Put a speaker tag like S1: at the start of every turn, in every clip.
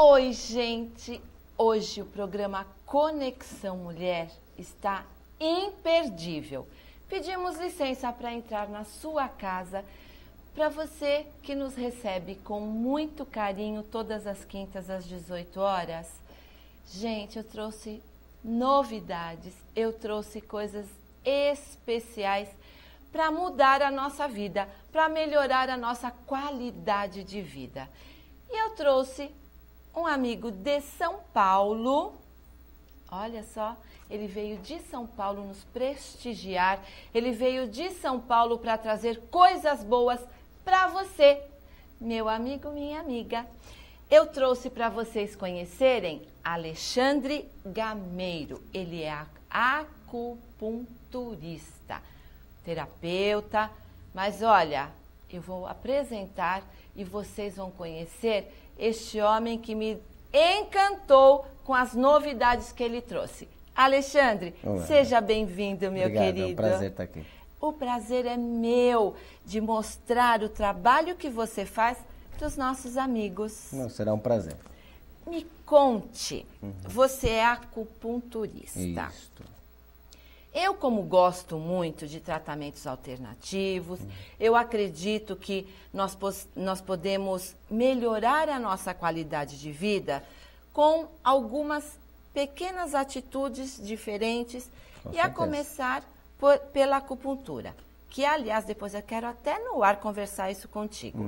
S1: Oi, gente! Hoje o programa Conexão Mulher está imperdível. Pedimos licença para entrar na sua casa, para você que nos recebe com muito carinho todas as quintas às 18 horas. Gente, eu trouxe novidades, eu trouxe coisas especiais para mudar a nossa vida, para melhorar a nossa qualidade de vida. E eu trouxe um amigo de São Paulo, olha só, ele veio de São Paulo nos prestigiar, ele veio de São Paulo para trazer coisas boas para você, meu amigo, minha amiga. Eu trouxe para vocês conhecerem Alexandre Gameiro, ele é acupunturista, terapeuta, mas olha, eu vou apresentar e vocês vão conhecer este homem que me encantou com as novidades que ele trouxe. Alexandre, olá. Seja bem-vindo, meu querido.
S2: É um prazer estar aqui.
S1: O prazer é meu de mostrar o trabalho que você faz para os nossos amigos.
S2: Não, será um prazer.
S1: Me conte, você é acupunturista.
S2: Isso.
S1: Eu, como gosto muito de tratamentos alternativos, eu acredito que nós podemos melhorar a nossa qualidade de vida com algumas pequenas atitudes diferentes a começar pela acupuntura. Que, aliás, depois eu quero até no ar conversar isso contigo.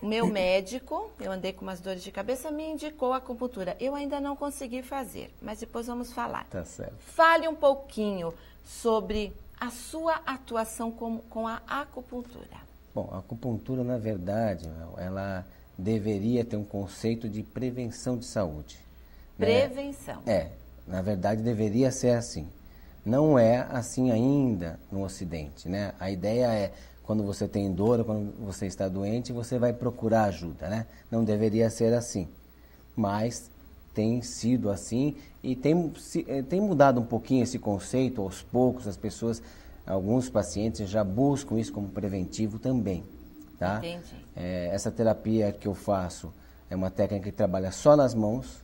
S1: Meu médico, eu andei com umas dores de cabeça, me indicou a acupuntura. Eu ainda não consegui fazer, mas depois vamos falar.
S2: Tá certo.
S1: Fale um pouquinho sobre a sua atuação com a acupuntura.
S2: Bom, a acupuntura, na verdade, ela deveria ter um conceito de prevenção de saúde.
S1: Prevenção.
S2: Né? Na verdade, deveria ser assim. Não é assim ainda no Ocidente, né? A ideia é, quando você tem dor, quando você está doente, você vai procurar ajuda, né? Não deveria ser assim, mas tem sido assim e tem mudado um pouquinho esse conceito, aos poucos as pessoas, alguns pacientes já buscam isso como preventivo também, tá?
S1: Entendi.
S2: Essa terapia que eu faço é uma técnica que trabalha só nas mãos,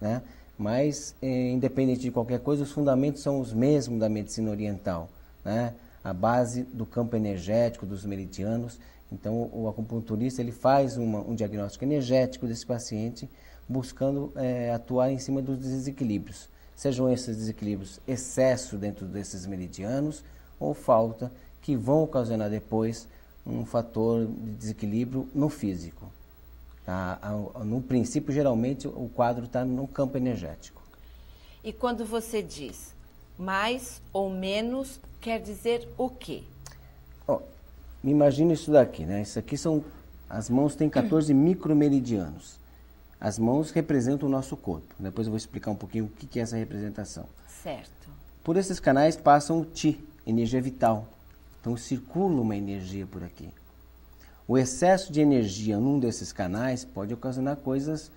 S2: né? Mas, independente de qualquer coisa, os fundamentos são os mesmos da medicina oriental, né? A base do campo energético, dos meridianos. Então, o acupunturista ele faz um diagnóstico energético desse paciente, buscando atuar em cima dos desequilíbrios. Sejam esses desequilíbrios excesso dentro desses meridianos ou falta, que vão ocasionar depois um fator de desequilíbrio no físico. Tá? No princípio, geralmente, o quadro está no campo energético.
S1: E quando você diz mais ou menos, quer dizer o quê?
S2: Me imagina isso daqui, né? Isso aqui as mãos têm 14 micromeridianos. As mãos representam o nosso corpo. Depois eu vou explicar um pouquinho o que é essa representação.
S1: Certo.
S2: Por esses canais passam o Qi, energia vital. Então circula uma energia por aqui. O excesso de energia num desses canais pode ocasionar coisas,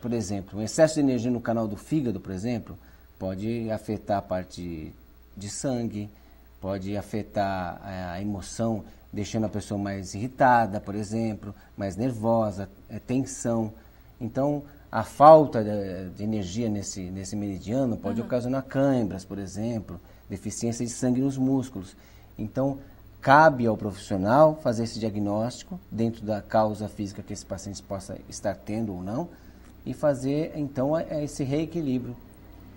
S2: por exemplo, um excesso de energia no canal do fígado, por exemplo, pode afetar a parte de sangue, pode afetar a emoção, deixando a pessoa mais irritada, por exemplo, mais nervosa, tensão. Então, a falta de energia nesse meridiano pode ocasionar câimbras, por exemplo, deficiência de sangue nos músculos. Então, cabe ao profissional fazer esse diagnóstico dentro da causa física que esse paciente possa estar tendo ou não e fazer, então, esse reequilíbrio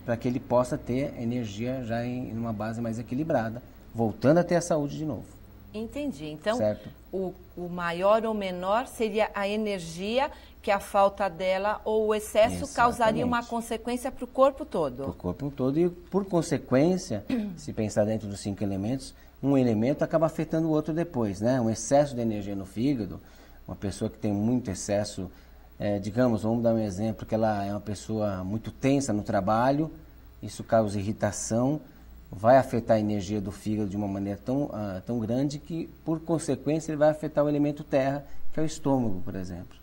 S2: para que ele possa ter energia já em uma base mais equilibrada, voltando a ter a saúde de novo.
S1: Entendi. Então,
S2: certo?
S1: O maior ou menor seria a energia que a falta dela ou o excesso
S2: Exatamente.
S1: Causaria uma consequência para o corpo todo.
S2: Para o corpo todo e, por consequência, se pensar dentro dos 5 elementos, um elemento acaba afetando o outro depois, né? Um excesso de energia no fígado, uma pessoa que tem muito excesso, digamos, vamos dar um exemplo, que ela é uma pessoa muito tensa no trabalho, isso causa irritação, vai afetar a energia do fígado de uma maneira tão grande que, por consequência, ele vai afetar o elemento terra, que é o estômago, por exemplo.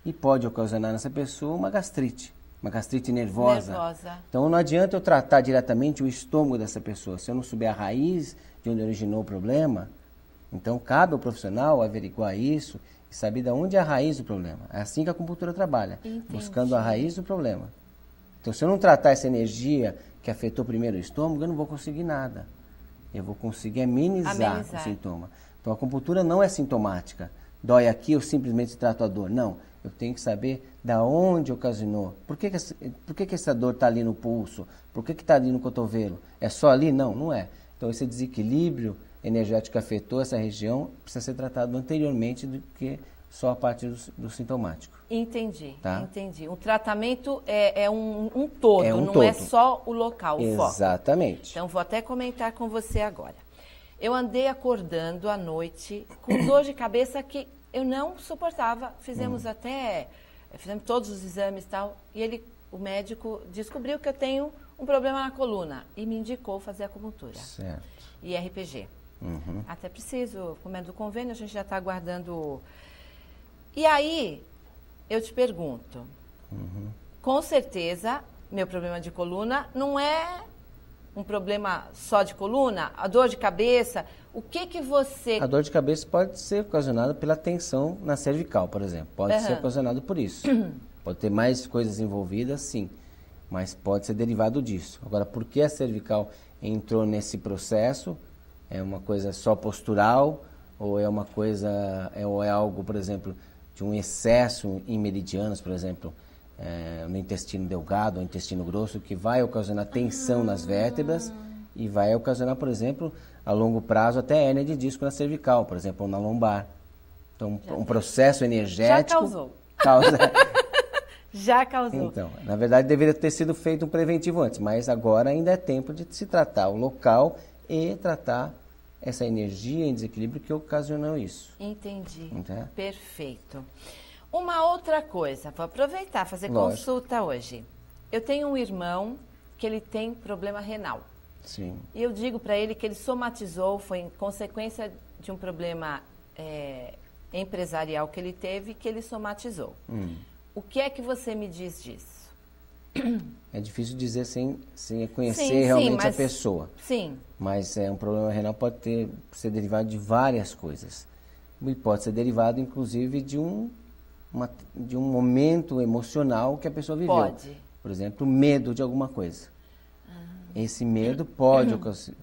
S2: E pode ocasionar nessa pessoa uma gastrite nervosa. Então, não adianta eu tratar diretamente o estômago dessa pessoa. Se eu não souber a raiz de onde originou o problema, Então, cabe ao profissional averiguar isso e saber de onde é a raiz do problema. É assim que a acupuntura trabalha, buscando a raiz do problema. Então, se eu não tratar essa energia que afetou primeiro o estômago, eu não vou conseguir nada. Eu vou conseguir amenizar o sintoma. Então, a acupuntura não é sintomática. Dói aqui, eu simplesmente trato a dor. Não, eu tenho que saber da onde ocasionou. Por que essa dor está ali no pulso? Por que está ali no cotovelo? É só ali? Não, não é. Então, esse desequilíbrio energético que afetou essa região precisa ser tratado anteriormente do que só a parte do sintomático.
S1: Entendi,
S2: tá?
S1: Entendi. O tratamento é um todo, não
S2: todo.
S1: É só o local, o foco.
S2: Exatamente.
S1: Então, vou até comentar com você agora. Eu andei acordando à noite com dor de cabeça que eu não suportava. Fizemos todos os exames e tal, e o médico descobriu que eu tenho um problema na coluna e me indicou fazer acupuntura.
S2: Certo.
S1: E RPG. Até preciso, como é do convênio, a gente já está aguardando. E aí, eu te pergunto, com certeza, meu problema de coluna não é um problema só de coluna? A dor de cabeça, o que você...
S2: A dor de cabeça pode ser ocasionada pela tensão na cervical, por exemplo. Pode ser ocasionado por isso. Pode ter mais coisas envolvidas, sim. Mas pode ser derivado disso. Agora, por que a cervical entrou nesse processo? É uma coisa só postural? Ou é uma coisa... ou é algo, por exemplo, de um excesso em meridianos, por exemplo, no intestino delgado ou intestino grosso, que vai ocasionar tensão nas vértebras e vai ocasionar, por exemplo, a longo prazo até hérnia de disco na cervical, por exemplo, ou na lombar. Então, um processo energético...
S1: Já causou. Já causou.
S2: Então, na verdade, deveria ter sido feito um preventivo antes, mas agora ainda é tempo de se tratar o local e tratar essa energia em desequilíbrio que ocasionou isso.
S1: Entendi.
S2: Entende?
S1: Perfeito. Uma outra coisa, vou aproveitar, fazer consulta hoje. Eu tenho um irmão que ele tem problema renal.
S2: Sim.
S1: E eu digo para ele que ele somatizou, foi em consequência de um problema empresarial que ele teve, que ele somatizou. O que é que você me diz disso?
S2: É difícil dizer sem conhecer realmente a pessoa.
S1: Sim.
S2: Mas um problema renal pode ser derivado de várias coisas. E pode ser derivado, inclusive, de um momento emocional que a pessoa viveu.
S1: Pode.
S2: Por exemplo, medo de alguma coisa. Esse medo pode,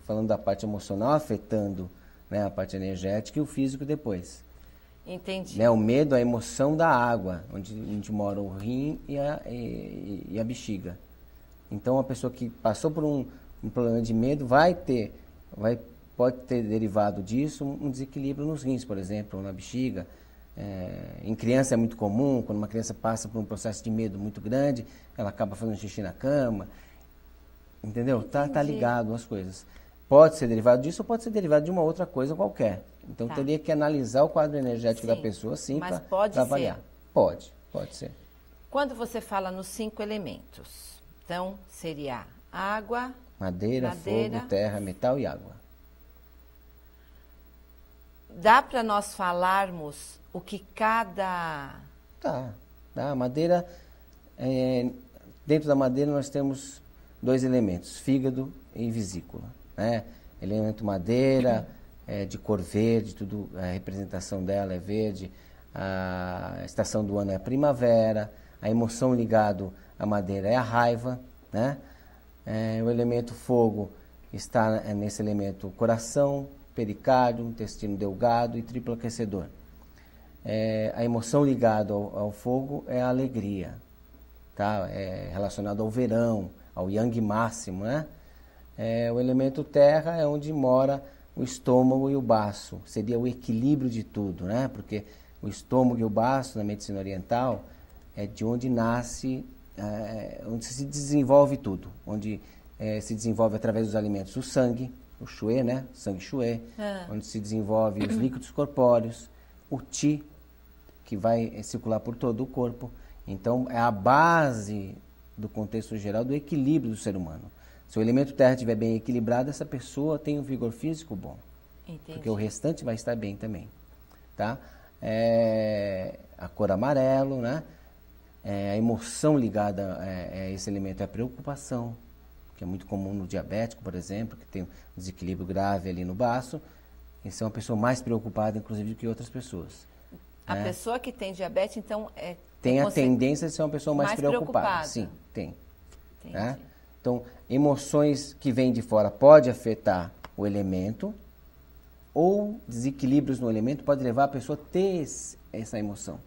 S2: falando da parte emocional, afetando, né, a parte energética e o físico depois.
S1: Entendi.
S2: Né, o medo, a emoção da água, onde mora o rim e a bexiga. Então, a pessoa que passou por um problema de medo pode ter derivado disso um desequilíbrio nos rins, por exemplo, ou na bexiga. Em criança é muito comum, quando uma criança passa por um processo de medo muito grande, ela acaba fazendo xixi na cama. Entendeu? Tá ligado às coisas. Pode ser derivado disso ou pode ser derivado de uma outra coisa qualquer. Então, teria que analisar o quadro energético da pessoa, sim, para avaliar. Pode ser.
S1: Quando você fala nos 5 elementos, então, seria água,
S2: madeira, fogo, terra, metal e água.
S1: Dá para nós falarmos o que cada...
S2: Tá. A madeira, dentro da madeira nós temos 2 elementos, fígado e vesícula, né? Elemento madeira, de cor verde, tudo, a representação dela é verde, a estação do ano é a primavera, a emoção ligada à madeira é a raiva, né? O elemento fogo está nesse elemento coração, pericárdio, intestino delgado e triplo aquecedor. A emoção ligada ao fogo é a alegria, tá? É relacionado ao verão, ao yang máximo, né? O elemento terra é onde mora o estômago e o baço, seria o equilíbrio de tudo, né? Porque o estômago e o baço, na medicina oriental, é de onde nasce, onde se desenvolve tudo, onde se desenvolve através dos alimentos o sangue, o shui, né? Sangue shui, onde se desenvolve os líquidos corpóreos, o qi, que vai circular por todo o corpo. Então, é a base do contexto geral do equilíbrio do ser humano. Se o elemento terra estiver bem equilibrado, essa pessoa tem um vigor físico bom.
S1: Entendi.
S2: Porque o restante vai estar bem também. Tá? A cor amarelo, né? A emoção ligada a esse elemento é a preocupação, que é muito comum no diabético, por exemplo, que tem um desequilíbrio grave ali no baço. Essa é uma pessoa mais preocupada, inclusive, do que outras pessoas.
S1: A pessoa que tem diabetes, então,
S2: tem a tendência de ser uma pessoa mais preocupada. Sim, tem. Né? Então, emoções que vêm de fora pode afetar o elemento, ou desequilíbrios no elemento pode levar a pessoa a ter essa emoção.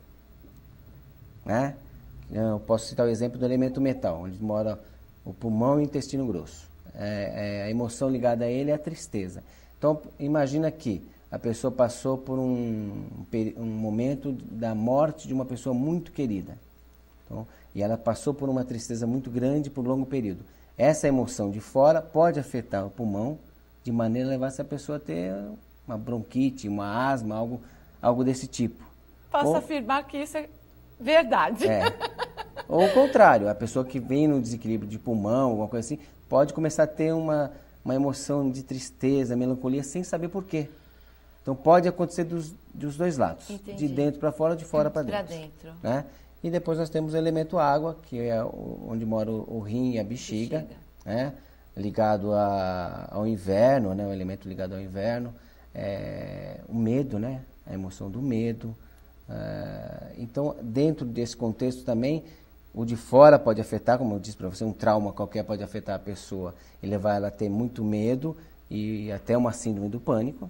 S2: Né? Eu posso citar o exemplo do elemento metal, onde mora o pulmão e o intestino grosso. A emoção ligada a ele é a tristeza. Então, imagina que a pessoa passou por um momento da morte de uma pessoa muito querida. Então, e ela passou por uma tristeza muito grande por um longo período. Essa emoção de fora pode afetar o pulmão de maneira a levar essa pessoa a ter uma bronquite, uma asma, algo desse tipo.
S1: Posso afirmar que isso é verdade.
S2: Ou o contrário, a pessoa que vem no desequilíbrio de pulmão, alguma coisa assim, pode começar a ter uma emoção de tristeza, melancolia, sem saber por quê. Então, pode acontecer dos dois lados.
S1: Entendi.
S2: De dentro para fora, de fora para dentro. Né? E depois nós temos o elemento água, que é onde mora o rim e a bexiga. Né? Ligado ao inverno, né? O elemento ligado ao inverno. O medo, né? A emoção do medo. Então, dentro desse contexto também, o de fora pode afetar, como eu disse para você, um trauma qualquer pode afetar a pessoa e levar ela a ter muito medo e até uma síndrome do pânico.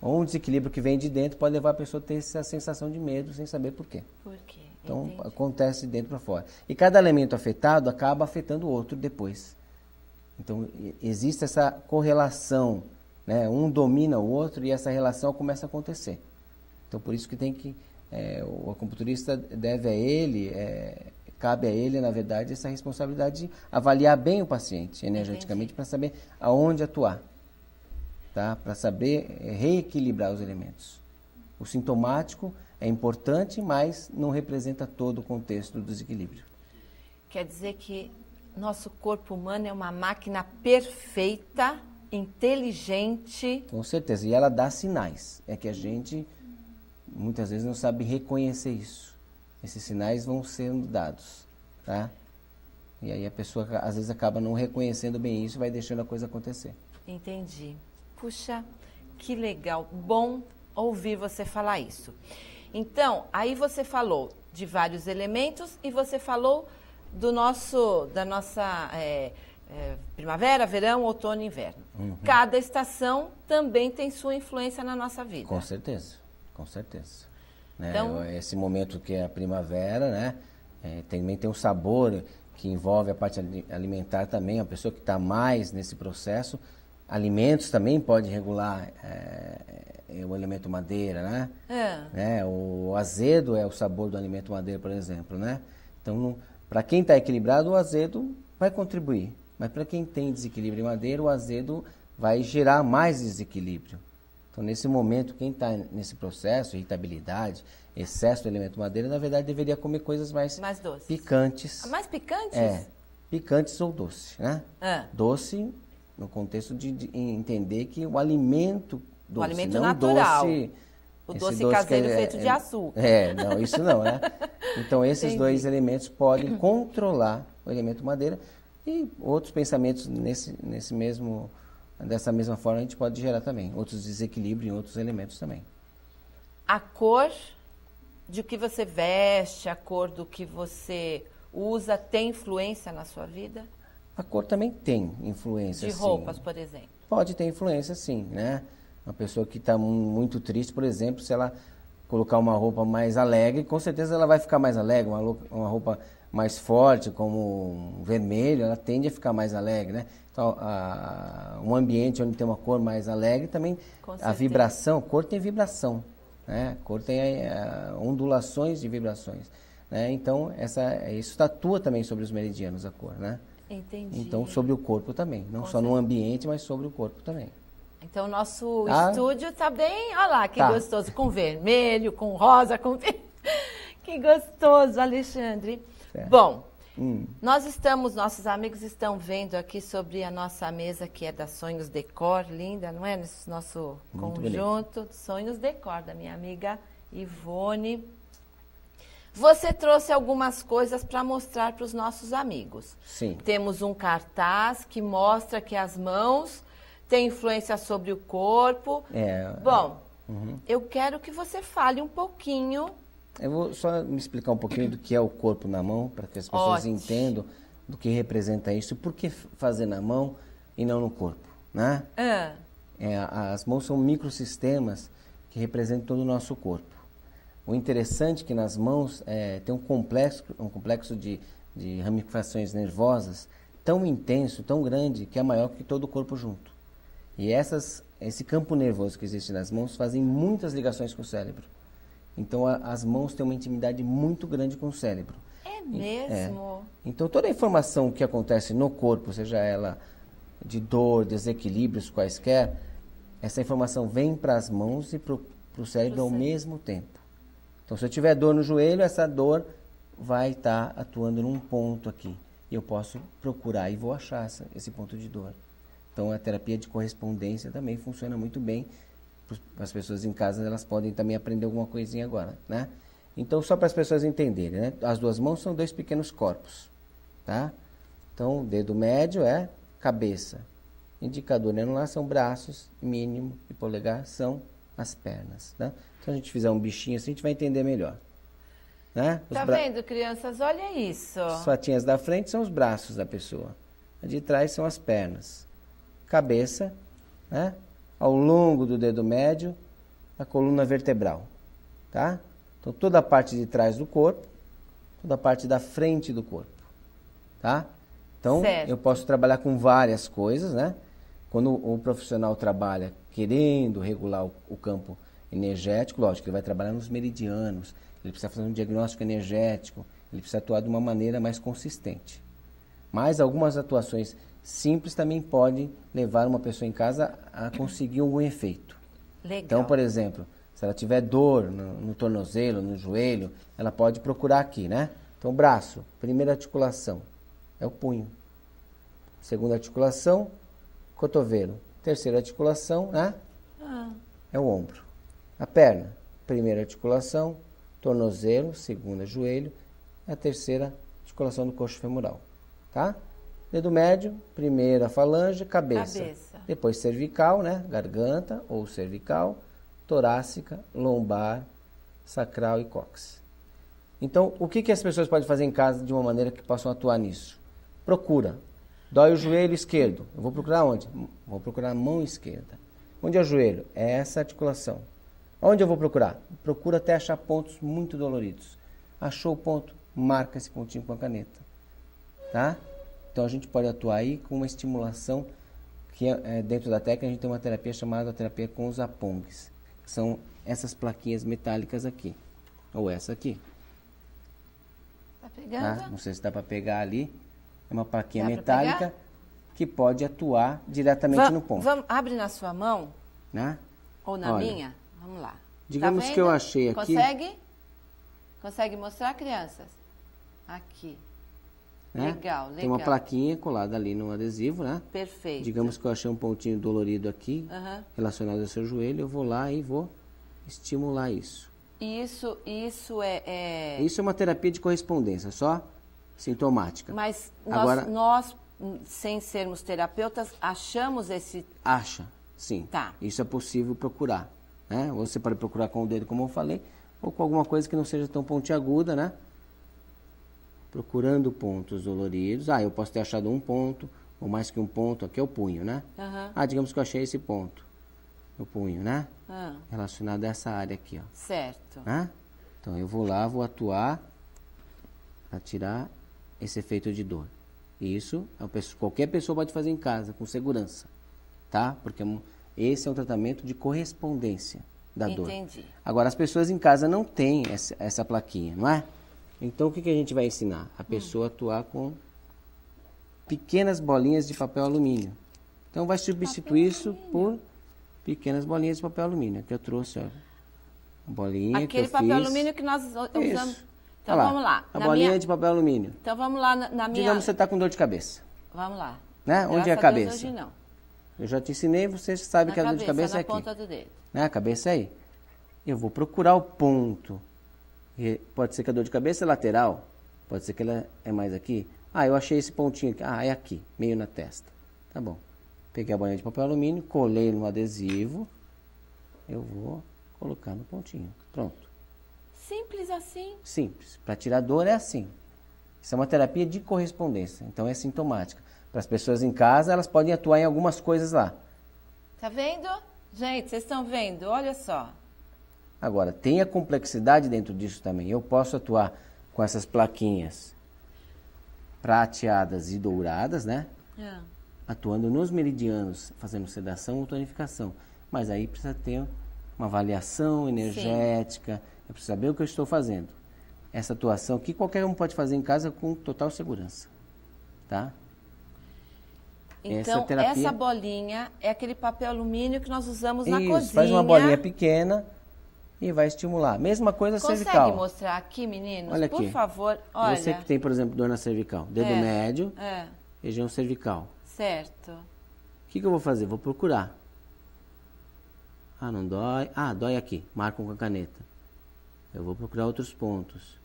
S2: Ou um desequilíbrio que vem de dentro pode levar a pessoa a ter essa sensação de medo sem saber por quê.
S1: Por quê?
S2: Então,
S1: Entendi.
S2: acontece de dentro para fora. E cada elemento afetado acaba afetando o outro depois. Então, existe essa correlação, né? Um domina o outro e essa relação começa a acontecer. Então, por isso que tem que... o acupunturista deve a ele, cabe a ele, na verdade, essa responsabilidade de avaliar bem o paciente energeticamente para saber aonde atuar. Tá? Para saber reequilibrar os elementos. O sintomático é importante, mas não representa todo o contexto do desequilíbrio.
S1: Quer dizer que nosso corpo humano é uma máquina perfeita, inteligente.
S2: Com certeza, e ela dá sinais. É que a gente muitas vezes não sabe reconhecer isso. Esses sinais vão sendo dados. Tá? E aí a pessoa às vezes acaba não reconhecendo bem isso e vai deixando a coisa acontecer.
S1: Entendi. Puxa, que legal, bom ouvir você falar isso. Então, aí você falou de vários elementos e você falou da nossa primavera, verão, outono e inverno. Cada estação também tem sua influência na nossa vida.
S2: Com certeza, com certeza. Né?
S1: Então,
S2: esse momento que é a primavera, né? Também tem um sabor que envolve a parte alimentar também, a pessoa que está mais nesse processo. Alimentos também pode regular o elemento madeira, né? O azedo é o sabor do alimento madeira, por exemplo, né? Então, para quem está equilibrado, o azedo vai contribuir. Mas para quem tem desequilíbrio em madeira, o azedo vai gerar mais desequilíbrio. Então, nesse momento, quem está nesse processo, irritabilidade, excesso do elemento madeira, na verdade, deveria comer coisas mais
S1: doces.
S2: Picantes.
S1: Mais picantes?
S2: Picantes ou doce, né? Doce... no contexto de entender que o alimento doce,
S1: o alimento
S2: não
S1: natural.
S2: O
S1: doce caseiro feito de açúcar.
S2: Não, isso não, né? Então, esses dois elementos podem controlar o elemento madeira e outros pensamentos dessa mesma forma a gente pode gerar também. Outros desequilíbrios em outros elementos também.
S1: A cor de que você veste, a cor do que você usa, tem influência na sua vida?
S2: A cor também tem influência,
S1: de roupas, por exemplo?
S2: Pode ter influência, sim, né? Uma pessoa que está muito triste, por exemplo, se ela colocar uma roupa mais alegre, com certeza ela vai ficar mais alegre. Uma roupa mais forte, como vermelho, ela tende a ficar mais alegre, né? Então, um ambiente onde tem uma cor mais alegre também, a vibração, cor tem vibração, né? Cor tem ondulações de vibrações, né? Então, isso atua também sobre os meridianos, a cor, né?
S1: Entendi.
S2: Então, sobre o corpo também. Não só no ambiente, mas sobre o corpo também.
S1: Então, o nosso estúdio está bem... Olha lá, que gostoso. Com vermelho, com rosa, com... Que gostoso, Alexandre. Certo. Bom, nossos amigos estão vendo aqui sobre a nossa mesa, que é da Sonhos Decor. Linda, não é? Nesse nosso muito conjunto. Bonito. Sonhos Decor, da minha amiga Ivone. Você trouxe algumas coisas para mostrar para os nossos amigos.
S2: Sim.
S1: Temos um cartaz que mostra que as mãos tem influência sobre o corpo. Bom, eu quero que você fale um pouquinho.
S2: Eu vou só me explicar um pouquinho do que é o corpo na mão, para que as pessoas entendam do que representa isso. Por que fazer na mão e não no corpo, né? As mãos são microsistemas que representam todo o nosso corpo. O interessante é que nas mãos tem um complexo de ramificações nervosas tão intenso, tão grande, que é maior que todo o corpo junto. E esse campo nervoso que existe nas mãos fazem muitas ligações com o cérebro. Então, as mãos têm uma intimidade muito grande com o cérebro.
S1: É mesmo?
S2: Então, toda a informação que acontece no corpo, seja ela de dor, desequilíbrios quaisquer, essa informação vem para as mãos e para o cérebro ao mesmo tempo. Então, se eu tiver dor no joelho, essa dor vai estar atuando num ponto aqui. E eu posso procurar e vou achar esse ponto de dor. Então, a terapia de correspondência também funciona muito bem. As pessoas em casa, elas podem também aprender alguma coisinha agora, né? Então, só para as pessoas entenderem, né? As duas mãos são dois pequenos corpos, tá? Então, o dedo médio é cabeça. Indicador e anular são braços, mínimo e polegar são as pernas, né? Se a gente fizer um bichinho assim, a gente vai entender melhor. Né?
S1: Tá vendo, crianças? Olha isso.
S2: As patinhas da frente são os braços da pessoa. A de trás são as pernas. Cabeça, né? Ao longo do dedo médio, a coluna vertebral. Tá? Então, toda a parte de trás do corpo, toda a parte da frente do corpo. Tá? Então, eu posso trabalhar com várias coisas, né? Quando o profissional trabalha querendo regular o campo energético, lógico, ele vai trabalhar nos meridianos, ele precisa fazer um diagnóstico energético, ele precisa atuar de uma maneira mais consistente. Mas algumas atuações simples também podem levar uma pessoa em casa a conseguir algum efeito.
S1: Legal.
S2: Então, por exemplo, se ela tiver dor no tornozelo, no joelho, ela pode procurar aqui, né? Então, braço, primeira articulação, é o punho. Segunda articulação, cotovelo. Terceira articulação, né? É o ombro. A perna, primeira articulação, tornozelo, segunda joelho, a terceira articulação do coxo femoral, tá? Dedo médio, primeira falange, cabeça. Depois cervical, né? Garganta ou cervical, torácica, lombar, sacral e cóccix. Então, o que as pessoas podem fazer em casa de uma maneira que possam atuar nisso? Procura. Dói o joelho esquerdo. Eu vou procurar onde? Vou procurar a mão esquerda. Onde é o joelho? É essa articulação. Onde eu vou procurar? Procura até achar pontos muito doloridos. Achou o ponto? Marca esse pontinho com a caneta. Tá? Então a gente pode atuar aí com uma estimulação que dentro da técnica a gente tem uma terapia chamada terapia com os apongues. Que são essas plaquinhas metálicas aqui. Ou essa aqui.
S1: Tá pegando?
S2: Tá? Não sei se dá para pegar ali. É uma plaquinha metálica que pode atuar diretamente no ponto.
S1: Abre na sua mão?
S2: Né?
S1: Ou na minha? Vamos lá.
S2: Digamos
S1: tá
S2: que eu achei aqui...
S1: Consegue mostrar, crianças? Aqui.
S2: Né?
S1: Legal.
S2: Tem uma plaquinha colada ali no adesivo, né?
S1: Perfeito.
S2: Digamos que eu achei um pontinho dolorido aqui, relacionado ao seu joelho, eu vou lá e vou estimular isso.
S1: Isso
S2: Isso é uma terapia de correspondência, só sintomática.
S1: Mas
S2: agora,
S1: nós, sem sermos terapeutas, achamos esse...
S2: Acha, sim.
S1: Tá.
S2: Isso é possível procurar. Né? Você pode procurar com o dedo, como eu falei, ou com alguma coisa que não seja tão pontiaguda, né? Procurando pontos doloridos. Eu posso ter achado um ponto, ou mais que um ponto, aqui é o punho, né? Digamos que eu achei esse ponto, o punho, né? Relacionado a essa área aqui, ó.
S1: Certo.
S2: Né? Então, eu vou lá, vou atuar para tirar esse efeito de dor. Isso, qualquer pessoa pode fazer em casa, com segurança, tá? Porque esse é um tratamento de correspondência da dor.
S1: Entendi.
S2: Agora, as pessoas em casa não têm essa plaquinha, não é? Então, o que a gente vai ensinar? A pessoa a atuar com pequenas bolinhas de papel alumínio. Então, vai substituir isso por pequenas bolinhas de papel alumínio. Aqui eu trouxe, ó, a bolinha
S1: aquele
S2: que eu
S1: papel
S2: fiz.
S1: alumínio que nós usamos.
S2: Isso.
S1: Então, vamos lá.
S2: A bolinha de papel alumínio.
S1: Então, vamos lá na minha...
S2: Digamos que você está com dor de cabeça.
S1: Vamos lá.
S2: Né? Onde é a cabeça?
S1: Deus, hoje não.
S2: Eu já te ensinei, você sabe que a dor de cabeça é aqui.
S1: Na ponta do dedo.
S2: Né? A cabeça é aí. Eu vou procurar o ponto. E pode ser que a dor de cabeça é lateral. Pode ser que ela é mais aqui. Eu achei esse pontinho aqui. É aqui, meio na testa. Tá bom. Peguei a bolinha de papel alumínio, colei no adesivo, eu vou colocar no pontinho. Pronto.
S1: Simples assim?
S2: Simples. Para tirar dor é assim. Isso é uma terapia de correspondência, então é sintomática. Para as pessoas em casa, elas podem atuar em algumas coisas lá.
S1: Tá vendo? Gente, vocês estão vendo? Olha só.
S2: Agora, tem a complexidade dentro disso também. Eu posso atuar com essas plaquinhas prateadas e douradas, né? Atuando nos meridianos, fazendo sedação ou tonificação. Mas aí precisa ter uma avaliação energética, eu preciso saber o que eu estou fazendo. Essa atuação que qualquer um pode fazer em casa com total segurança, tá?
S1: Então, essa bolinha é aquele papel alumínio que nós usamos na cozinha.
S2: Faz uma bolinha pequena e vai estimular. Mesma coisa cervical.
S1: Consegue mostrar aqui, meninos?
S2: Olha aqui.
S1: Por favor, olha.
S2: Você que tem, por exemplo, dor na cervical, dedo médio, região cervical.
S1: Certo.
S2: O que eu vou fazer? Vou procurar. Ah, não dói. Ah, dói aqui. Marcam com a caneta. Eu vou procurar outros pontos.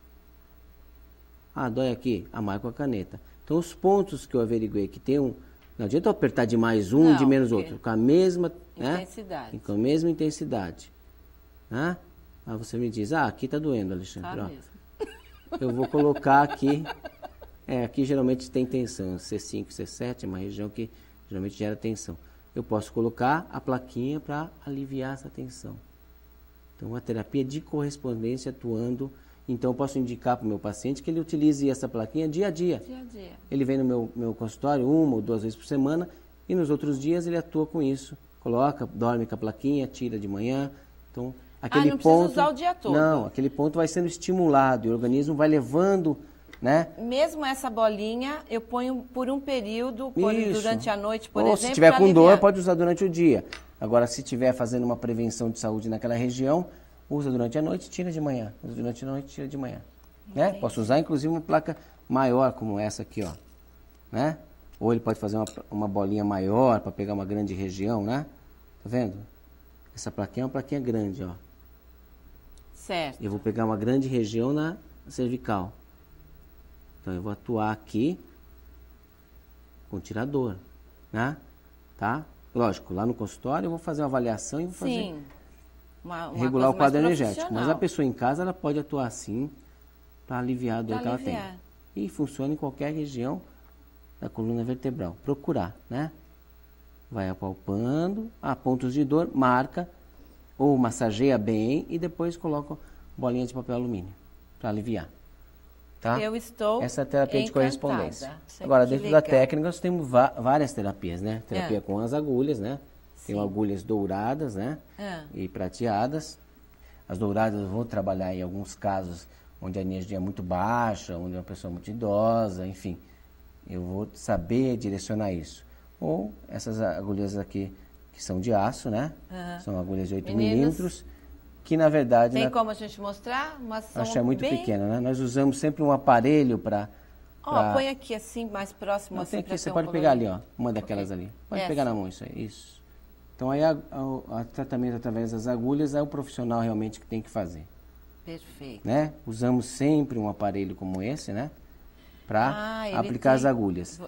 S2: Ah, dói aqui. Ah, marco com a caneta. Então, os pontos que eu averiguei que tem um... Não adianta eu apertar de mais um, de menos outro. Com a mesma...
S1: intensidade.
S2: Com a mesma intensidade. Né? Ah, você me diz, aqui tá doendo, Alexandre.
S1: Tá
S2: ó.
S1: mesmo.
S2: Eu vou colocar aqui... aqui geralmente tem tensão. C5, C7 é uma região que geralmente gera tensão. Eu posso colocar a plaquinha para aliviar essa tensão. Então, a terapia de correspondência atuando. Então, eu posso indicar para o meu paciente que ele utilize essa plaquinha dia a dia.
S1: Dia a dia.
S2: Ele vem no meu consultório 1 ou 2 vezes por semana e nos outros dias ele atua com isso. Coloca, dorme com a plaquinha, tira de manhã. Então, aquele
S1: não
S2: ponto...
S1: precisa usar o dia todo.
S2: Não, aquele ponto vai sendo estimulado e o organismo vai levando... Né?
S1: Mesmo essa bolinha, eu ponho por um período, durante a noite, por exemplo.
S2: Ou se tiver com dor, pode usar durante o dia. Agora, se estiver fazendo uma prevenção de saúde naquela região, usa durante a noite e tira de manhã. Usa durante a noite e tira de manhã. Né? Posso usar, inclusive, uma placa maior, como essa aqui, ó. Né? Ou ele pode fazer uma bolinha maior para pegar uma grande região, né? Tá vendo? Essa plaquinha é uma plaquinha grande, ó.
S1: Certo.
S2: Eu vou pegar uma grande região na cervical. Então, eu vou atuar aqui com o tirador, né? Tá? Lógico, lá no consultório eu vou fazer uma avaliação e vou fazer
S1: uma
S2: regular o quadro energético. Mas a
S1: profissional.
S2: pessoa em casa, ela pode atuar assim para aliviar a dor que ela tem. E funciona em qualquer região da coluna vertebral. Procurar, né? Vai apalpando, pontos de dor, marca ou massageia bem e depois coloca bolinha de papel alumínio para aliviar. Tá?
S1: Eu estou
S2: Essa é a terapia de
S1: encantada.
S2: correspondência. Agora, dentro da técnica, nós temos várias terapias, né? Terapia com as agulhas, né? Tem agulhas douradas, né? E prateadas. As douradas eu vou trabalhar em alguns casos onde a energia é muito baixa, onde é uma pessoa muito idosa, enfim. Eu vou saber direcionar isso. Ou essas agulhas aqui, que são de aço, né? São agulhas de 8 milímetros. Que na verdade...
S1: Tem como a gente mostrar?
S2: Acho que é muito pequena, né? Nós usamos sempre um aparelho para...
S1: põe aqui assim, mais próximo.
S2: Não,
S1: assim,
S2: aqui, você pode pegar ali, ó. Uma daquelas ali. Pode pegar na mão isso aí. Isso. Então aí o tratamento através das agulhas é o profissional realmente que tem que fazer.
S1: Perfeito.
S2: Né? Usamos sempre um aparelho como esse, né? Para aplicar as agulhas.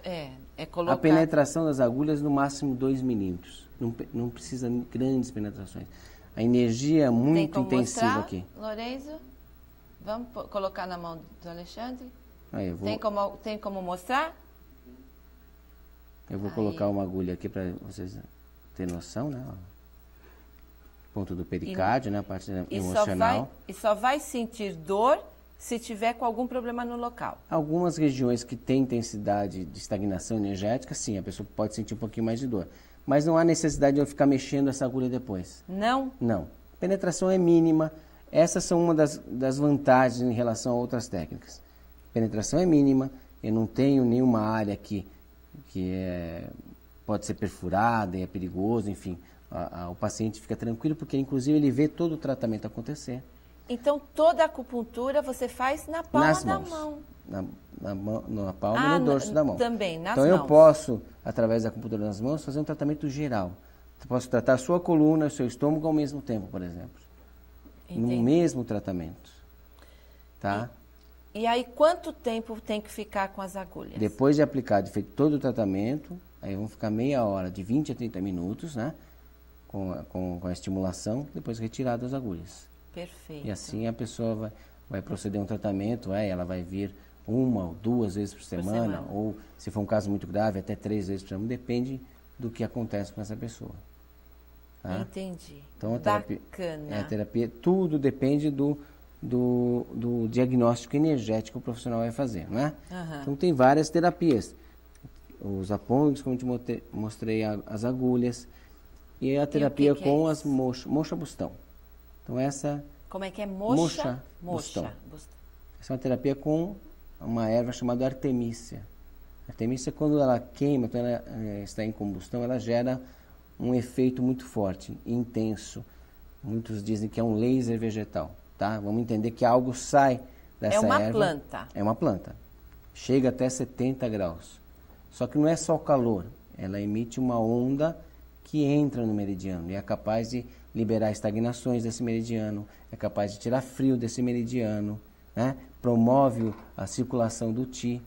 S1: Colocar...
S2: A penetração das agulhas no máximo 2 milímetros. Não precisa de grandes penetrações. A energia é muito intensiva
S1: mostrar,
S2: aqui.
S1: Lorenzo, vamos colocar na mão do Alexandre?
S2: Aí,
S1: Tem como mostrar?
S2: Eu vou colocar uma agulha aqui para vocês terem noção, né? Ponto do pericárdio, né? A parte emocional.
S1: Só vai sentir dor se tiver com algum problema no local.
S2: Algumas regiões que têm intensidade de estagnação energética, sim, a pessoa pode sentir um pouquinho mais de dor. Mas não há necessidade de eu ficar mexendo essa agulha depois.
S1: Não?
S2: Não. A penetração é mínima. Essas são uma das vantagens em relação a outras técnicas. A penetração é mínima. Eu não tenho nenhuma área que pode ser perfurada e é perigoso, enfim. O paciente fica tranquilo porque, inclusive, ele vê todo o tratamento acontecer.
S1: Então, toda a acupuntura você faz na palma da mão.
S2: Na palma e no dorso da mão.
S1: Também, nas
S2: mãos.
S1: Então,
S2: eu posso, através da acupuntura nas mãos, fazer um tratamento geral. Eu posso tratar a sua coluna e o seu estômago ao mesmo tempo, por exemplo.
S1: Entendi.
S2: No mesmo tratamento. Tá?
S1: E aí, quanto tempo tem que ficar com as agulhas?
S2: Depois de aplicado e feito todo o tratamento, aí vão ficar meia hora, de 20 a 30 minutos, né? Com a estimulação, depois retirado as agulhas.
S1: Perfeito.
S2: E assim a pessoa vai proceder a um tratamento, ela vai vir 1 ou 2 vezes por semana, ou se for um caso muito grave, até 3 vezes por semana, depende do que acontece com essa pessoa. Tá?
S1: Entendi.
S2: Então,
S1: Bacana.
S2: A terapia, tudo depende do diagnóstico energético que o profissional vai fazer, não é?
S1: Uhum.
S2: Então, tem várias terapias. Os apongues, como eu te mostrei, as agulhas, e a terapia com as moxa-bustão. Então, essa...
S1: Como é que é?
S2: Moxa-bustão. Essa é uma terapia com uma erva chamada artemícia. A artemícia, quando ela queima, quando ela está em combustão, ela gera um efeito muito forte, intenso. Muitos dizem que é um laser vegetal, tá? Vamos entender que algo sai dessa erva.
S1: É uma planta.
S2: É uma planta. Chega até 70 graus. Só que não é só o calor. Ela emite uma onda que entra no meridiano e é capaz de liberar estagnações desse meridiano, é capaz de tirar frio desse meridiano, né? Promove a circulação do Qi,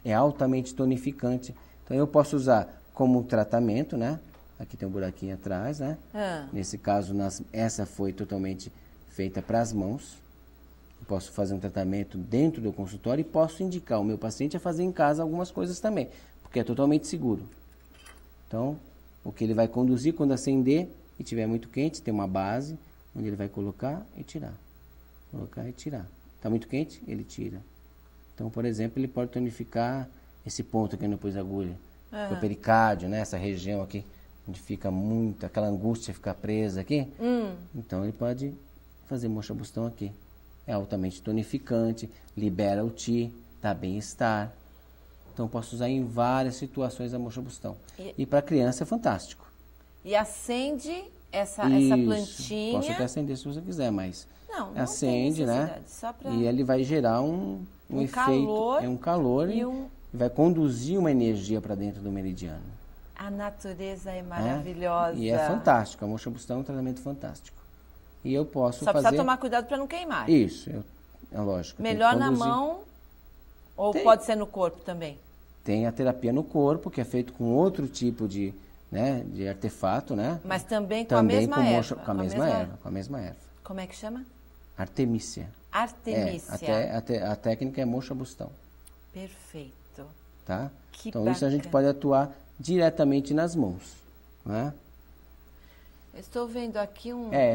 S2: é altamente tonificante. Então eu posso usar como tratamento, né? Aqui tem um buraquinho atrás, né? Nesse caso, essa foi totalmente feita para as mãos. Eu posso fazer um tratamento dentro do consultório e posso indicar o meu paciente a fazer em casa algumas coisas também, porque é totalmente seguro. Então, o que ele vai conduzir quando acender e tiver muito quente, tem uma base onde ele vai colocar e tirar. Colocar e tirar. Está muito quente? Ele tira. Então, por exemplo, ele pode tonificar esse ponto aqui onde eu pus a agulha. O pericárdio, né? Essa região aqui, onde fica muito, aquela angústia ficar presa aqui. Então, ele pode fazer moxa-bustão aqui. É altamente tonificante, libera o Qi, dá bem-estar. Então, posso usar em várias situações a moxa-bustão. E para criança é fantástico.
S1: E acende essa plantinha.
S2: Posso até acender se você quiser, mas
S1: não
S2: acende, né?
S1: Só pra...
S2: E ele vai gerar um efeito,
S1: calor,
S2: um calor e vai conduzir uma energia para dentro do meridiano.
S1: A natureza é maravilhosa.
S2: E é fantástico. A moxa-bustão é um tratamento fantástico. E eu posso
S1: Só
S2: fazer...
S1: precisa tomar cuidado para não queimar.
S2: Isso, é lógico.
S1: Melhor na mão ou pode ser no corpo também? Tem
S2: a terapia no corpo, que é feito com outro tipo de artefato, né?
S1: Mas também com a mesma erva?
S2: Com a mesma erva.
S1: Como é que chama?
S2: Artemícia.
S1: Artemícia.
S2: A técnica é moxa-bustão.
S1: Perfeito.
S2: Tá? Então,
S1: bacana.
S2: isso a gente pode atuar diretamente nas mãos, né?
S1: Estou vendo aqui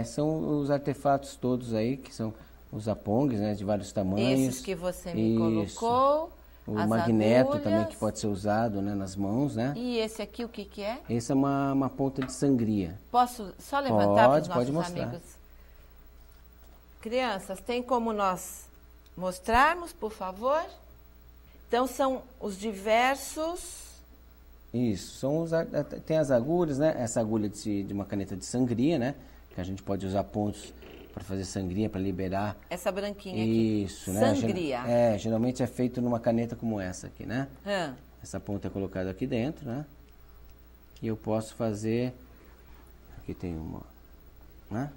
S2: são os artefatos todos aí, que são os apongues, né, de vários tamanhos.
S1: Esses que você me colocou.
S2: O magneto também, que pode ser usado, né, nas mãos, né?
S1: E esse aqui, o que é?
S2: Esse é uma ponta de sangria.
S1: Posso só levantar para os
S2: pode
S1: nossos
S2: mostrar.
S1: amigos? Crianças, tem como nós mostrarmos, por favor? Então, são os diversos...
S2: Isso, tem as agulhas, né? Essa agulha de uma caneta de sangria, né? Que a gente pode usar pontos para fazer sangria, para liberar.
S1: Essa branquinha aqui.
S2: Isso, né?
S1: Sangria.
S2: Geralmente é feito numa caneta como essa aqui, né? Essa ponta é colocada aqui dentro, né? E eu posso fazer... Aqui tem uma, né?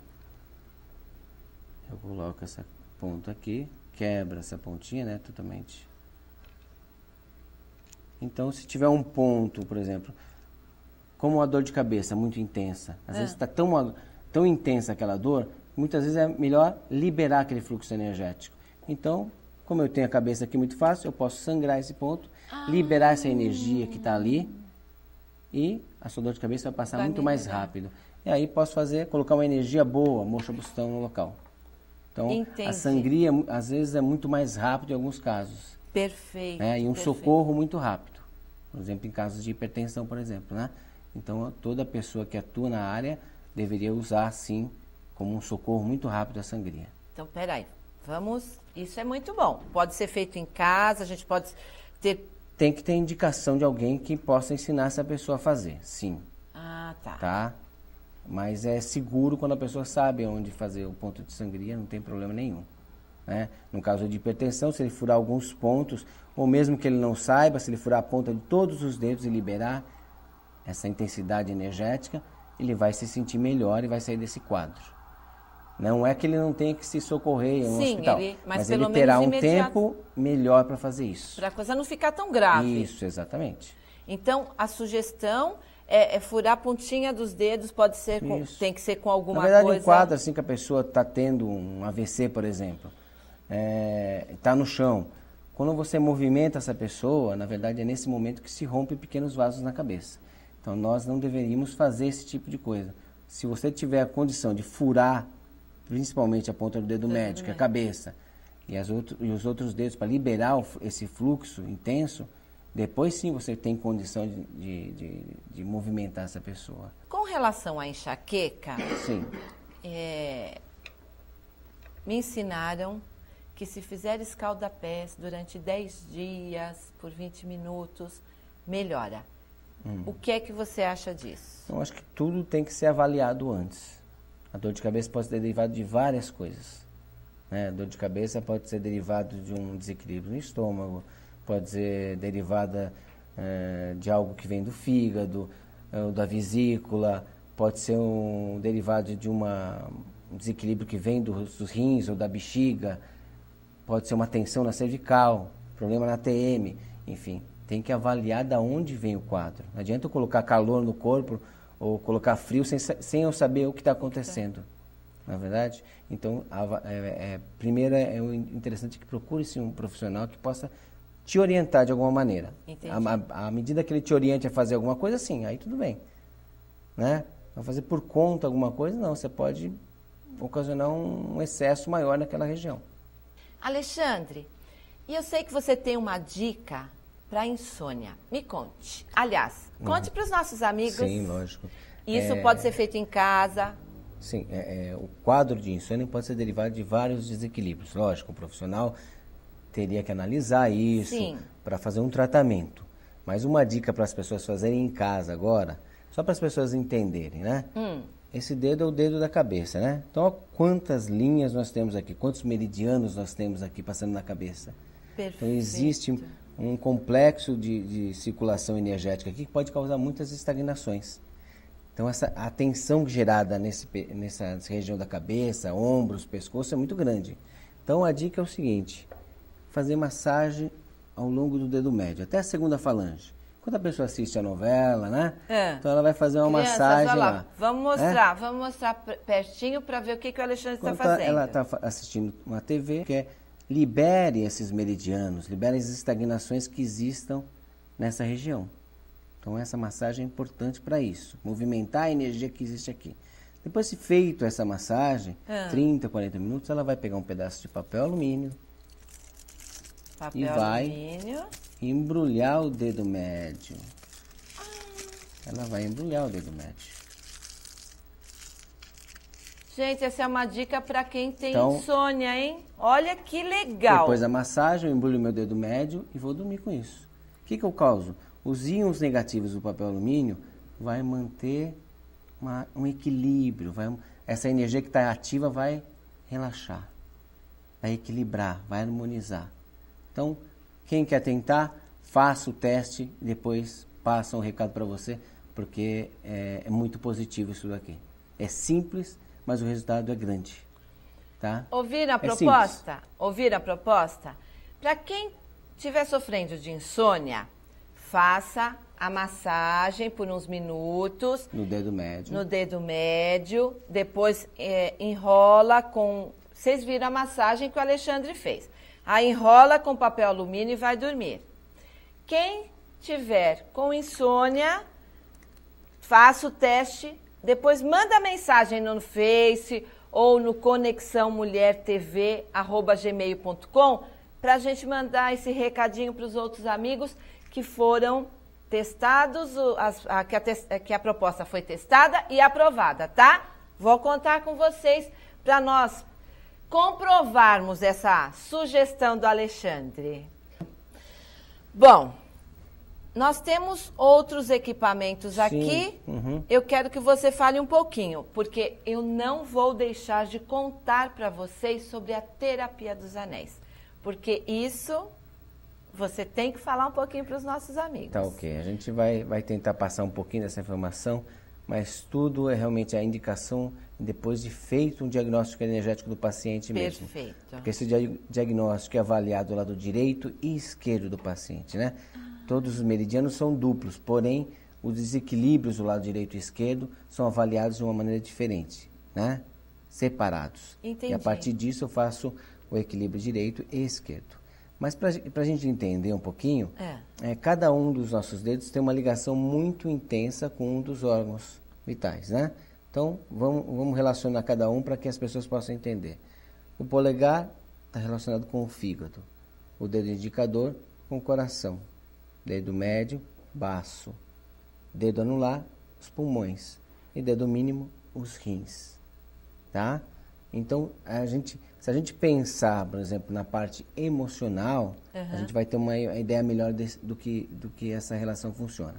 S2: Eu coloco essa ponta aqui, quebra essa pontinha, né? Totalmente. Então, se tiver um ponto, por exemplo, como a dor de cabeça muito intensa, às vezes está tão intensa aquela dor, muitas vezes é melhor liberar aquele fluxo energético. Então, como eu tenho a cabeça aqui muito fácil, eu posso sangrar esse ponto, liberar essa energia que está ali e a sua dor de cabeça vai passar muito mais rápido. E aí posso colocar uma energia boa, moxa-bustão no local. Então, a sangria, às vezes, é muito mais rápido em alguns casos.
S1: Perfeito.
S2: E um socorro muito rápido. Por exemplo, em casos de hipertensão, por exemplo, né? Então, toda pessoa que atua na área deveria usar, sim, como um socorro muito rápido a sangria.
S1: Então, peraí. Isso é muito bom. Pode ser feito em casa, a gente pode ter...
S2: Tem que ter indicação de alguém que possa ensinar essa pessoa a fazer, sim. Tá? Mas é seguro quando a pessoa sabe onde fazer o ponto de sangria, não tem problema nenhum. Né? No caso de hipertensão, se ele furar alguns pontos, ou mesmo que ele não saiba, se ele furar a ponta de todos os dedos e liberar essa intensidade energética, ele vai se sentir melhor e vai sair desse quadro. Não é que ele não tenha que se socorrer em um hospital, mas ele terá um tempo melhor para fazer isso.
S1: Para a coisa não ficar tão grave.
S2: Isso, exatamente.
S1: Então, a sugestão é furar a pontinha dos dedos, pode ser tem que ser com alguma coisa...
S2: Na verdade, um quadro assim que a pessoa está tendo um AVC, por exemplo, está no chão. Quando você movimenta essa pessoa, na verdade é nesse momento que se rompe pequenos vasos na cabeça. Então, nós não deveríamos fazer esse tipo de coisa. Se você tiver a condição de furar, principalmente a ponta do dedo médio, que é a cabeça, e os outros dedos para liberar esse fluxo intenso, depois sim você tem condição de movimentar essa pessoa.
S1: Com relação à enxaqueca,
S2: sim.
S1: Me ensinaram que se fizer escaldapés durante 10 dias, por 20 minutos, melhora. O que é que você acha disso?
S2: Eu acho que tudo tem que ser avaliado antes. A dor de cabeça pode ser derivada de várias coisas. A dor de cabeça pode ser derivada de um desequilíbrio no estômago, pode ser derivada de algo que vem do fígado, da vesícula, pode ser um derivado de um desequilíbrio que vem dos rins ou da bexiga, pode ser uma tensão na cervical, problema na TM, enfim, tem que avaliar de onde vem o quadro. Não adianta eu colocar calor no corpo ou colocar frio sem eu saber o que está acontecendo. Na verdade? Então, primeiro é interessante que procure-se um profissional que possa te orientar de alguma maneira. À medida que ele te oriente a fazer alguma coisa, sim, aí tudo bem. Né? Vai fazer por conta alguma coisa, não. Você pode ocasionar um excesso maior naquela região.
S1: Alexandre, e eu sei que você tem uma dica para insônia. Me conte. Aliás, conte para os nossos amigos.
S2: Sim, lógico.
S1: Isso pode ser feito em casa.
S2: Sim, o quadro de insônia pode ser derivado de vários desequilíbrios. Lógico, o profissional teria que analisar isso para fazer um tratamento. Mas uma dica para as pessoas fazerem em casa agora, só para as pessoas entenderem, né? Esse dedo é o dedo da cabeça, né? Então, ó, quantas linhas nós temos aqui, quantos meridianos nós temos aqui passando na cabeça.
S1: Perfeito.
S2: Então, existe um complexo de circulação energética aqui que pode causar muitas estagnações. Então, a tensão gerada nessa região da cabeça, ombros, pescoço, é muito grande. Então, a dica é o seguinte, fazer massagem ao longo do dedo médio, até a segunda falange. Quando a pessoa assiste a novela, né? Então, ela vai fazer uma massagem lá.
S1: Vamos mostrar pertinho para ver o que o Alexandre está fazendo.
S2: Ela está assistindo uma TV, que libere esses meridianos, libere as estagnações que existam nessa região. Então, essa massagem é importante para isso, movimentar a energia que existe aqui. Depois de feito essa massagem, 30, 40 minutos, ela vai pegar um pedaço de papel alumínio e vai embrulhar o dedo médio. Ela vai embrulhar o dedo médio.
S1: Gente, essa é uma dica para quem tem insônia, hein? Olha que legal!
S2: Depois da massagem, eu embrulho meu dedo médio e vou dormir com isso. O que eu causo? Os íons negativos do papel alumínio vai manter um equilíbrio, essa energia que está ativa vai relaxar, vai equilibrar, vai harmonizar. Então, quem quer tentar, faça o teste e depois passa um recado para você, porque é muito positivo isso daqui. É simples, mas o resultado é grande. Tá?
S1: Ouviram a proposta? Ouviram a proposta? Para quem estiver sofrendo de insônia, faça a massagem por uns minutos.
S2: No dedo médio.
S1: No dedo médio. Depois enrola com... Vocês viram a massagem que o Alexandre fez. Aí enrola com papel alumínio e vai dormir. Quem tiver com insônia, faça o teste. Depois manda mensagem no Face ou no conexãomulhertv@gmail.com para a gente mandar esse recadinho para os outros amigos que foram testados, que a proposta foi testada e aprovada, tá? Vou contar com vocês para nós comprovarmos essa sugestão do Alexandre. Bom, nós temos outros equipamentos aqui. Eu quero que você fale um pouquinho, porque eu não vou deixar de contar para vocês sobre a terapia dos anéis, porque isso... Você tem que falar um pouquinho para os nossos amigos.
S2: Tá, ok. A gente vai tentar passar um pouquinho dessa informação, mas tudo é realmente a indicação depois de feito um diagnóstico energético do paciente mesmo. Perfeito. Porque esse diagnóstico é avaliado do lado direito e esquerdo do paciente, né? Todos os meridianos são duplos, porém os desequilíbrios do lado direito e esquerdo são avaliados de uma maneira diferente, né? Separados.
S1: Entendi.
S2: E a partir disso eu faço o equilíbrio direito e esquerdo. Mas para a gente entender um pouquinho, cada um dos nossos dedos tem uma ligação muito intensa com um dos órgãos vitais, né? Então, vamos relacionar cada um para que as pessoas possam entender. O polegar está relacionado com o fígado, o dedo indicador com o coração, dedo médio, baço, dedo anular, os pulmões e dedo mínimo, os rins, tá? Então, se a gente pensar, por exemplo, na parte emocional, a gente vai ter uma ideia melhor do que essa relação funciona.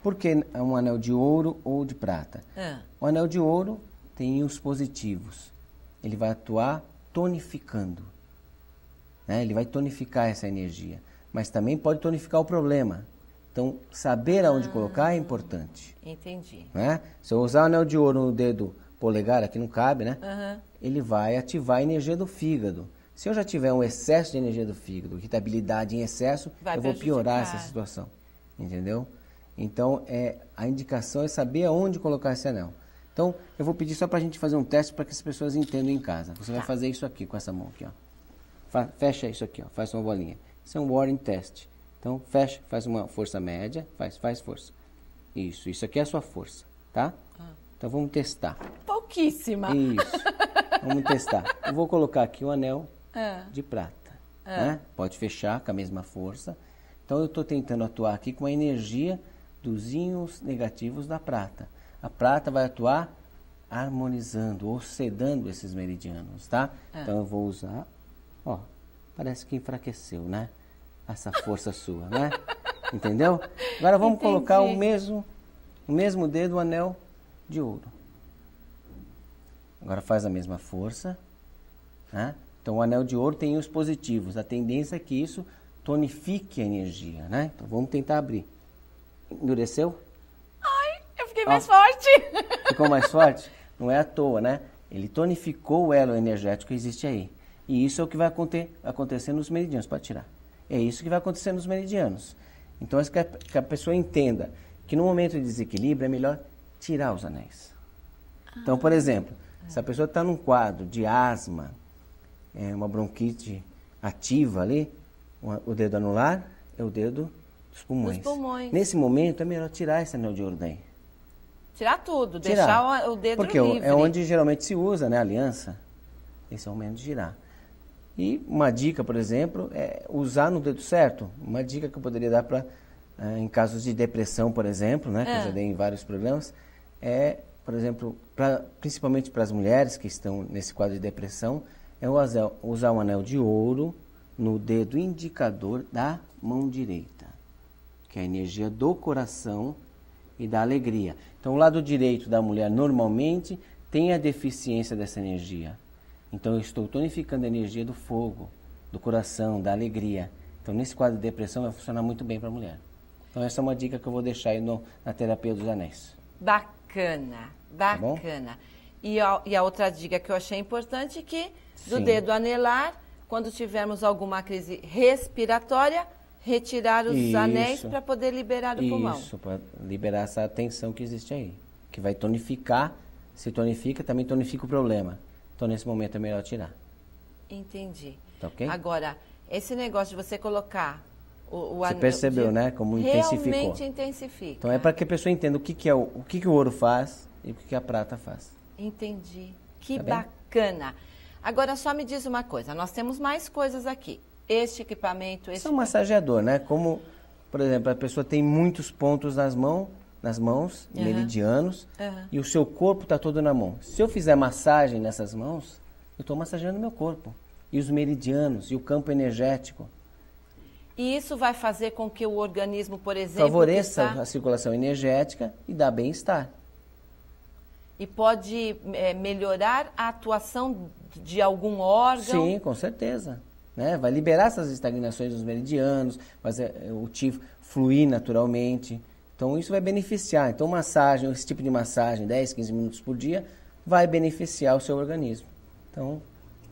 S2: Por que um anel de ouro ou de prata? O anel de ouro tem os positivos. Ele vai atuar tonificando, né? Ele vai tonificar essa energia, mas também pode tonificar o problema. Então, saber aonde colocar é importante.
S1: Entendi.
S2: Né? Se eu usar o anel de ouro no dedo polegar, aqui não cabe, né? Ele vai ativar a energia do fígado. Se eu já tiver um excesso de energia do fígado, irritabilidade em excesso, eu vou piorar essa situação. Entendeu? Então, a indicação é saber aonde colocar esse anel. Então, eu vou pedir só para a gente fazer um teste para que as pessoas entendam em casa. Você vai fazer isso aqui, com essa mão aqui, ó. Fecha isso aqui, ó. Faz uma bolinha. Isso é um Warren Test. Então, fecha, faz uma força média, faz força. Isso aqui é a sua força, tá? Então, vamos testar.
S1: Pouquíssima.
S2: Isso, vamos testar. Eu vou colocar aqui o anel de prata, né? Pode fechar com a mesma força. Então, eu estou tentando atuar aqui com a energia dos íons negativos da prata. A prata vai atuar harmonizando ou sedando esses meridianos, tá? Então, eu vou usar, ó, parece que enfraqueceu, né? Essa força sua, né? Entendeu? Agora vamos colocar o mesmo dedo, o anel de ouro. Agora faz a mesma força, né? Então o anel de ouro tem os positivos. A tendência é que isso tonifique a energia, né? Então vamos tentar abrir. Endureceu?
S1: Ai, eu fiquei mais forte.
S2: Ficou mais forte? Não é à toa, né? Ele tonificou o elo energético que existe aí. E isso é o que vai acontecer nos meridianos. Pode tirar. É isso que vai acontecer nos meridianos. Então, que a pessoa entenda que no momento de desequilíbrio é melhor tirar os anéis. Então, por exemplo, se a pessoa está num quadro de asma, uma bronquite ativa ali, o dedo anular é o dedo dos pulmões. Nesse momento é melhor tirar esse anel de ouro daí.
S1: Tirar tudo, deixar o dedo livre.
S2: Porque é onde geralmente se usa, né, a aliança. Esse é o momento de girar. E uma dica, por exemplo, é usar no dedo certo. Uma dica que eu poderia dar em casos de depressão, por exemplo, né, que eu já dei em vários programas, por exemplo, principalmente para as mulheres que estão nesse quadro de depressão, é usar um anel de ouro no dedo indicador da mão direita, que é a energia do coração e da alegria. Então, o lado direito da mulher normalmente tem a deficiência dessa energia. Então, eu estou tonificando a energia do fogo, do coração, da alegria. Então, nesse quadro de depressão, vai funcionar muito bem para a mulher. Então, essa é uma dica que eu vou deixar aí na terapia dos anéis.
S1: Bacana, bacana. Tá, e a outra dica que eu achei importante é que do dedo anelar, quando tivermos alguma crise respiratória, retirar os anéis para poder liberar o pulmão. Isso,
S2: para liberar essa tensão que existe aí. Que vai tonificar, se tonifica, também tonifica o problema. Então, nesse momento, é melhor tirar.
S1: Entendi.
S2: Tá ok?
S1: Agora, esse negócio de você colocar o anel...
S2: Você percebeu, né? Como intensificou.
S1: Realmente intensifica.
S2: Então, é para que a pessoa entenda o que o ouro faz e o que a prata faz.
S1: Entendi. Que bacana. Agora, só me diz uma coisa. Nós temos mais coisas aqui. Este equipamento...
S2: Isso é um massageador, né? Como, por exemplo, a pessoa tem muitos pontos nas mãos, meridianos, e o seu corpo está todo na mão. Se eu fizer massagem nessas mãos, eu estou massageando meu corpo. E os meridianos, e o campo energético.
S1: E isso vai fazer com que o organismo, por exemplo...
S2: Favoreça a circulação energética e dá bem-estar.
S1: E pode melhorar a atuação de algum órgão?
S2: Sim, com certeza. Né? Vai liberar essas estagnações dos meridianos, fazer o Qi fluir naturalmente. Então, isso vai beneficiar. Então, massagem, esse tipo de massagem, 10, 15 minutos por dia, vai beneficiar o seu organismo. Então,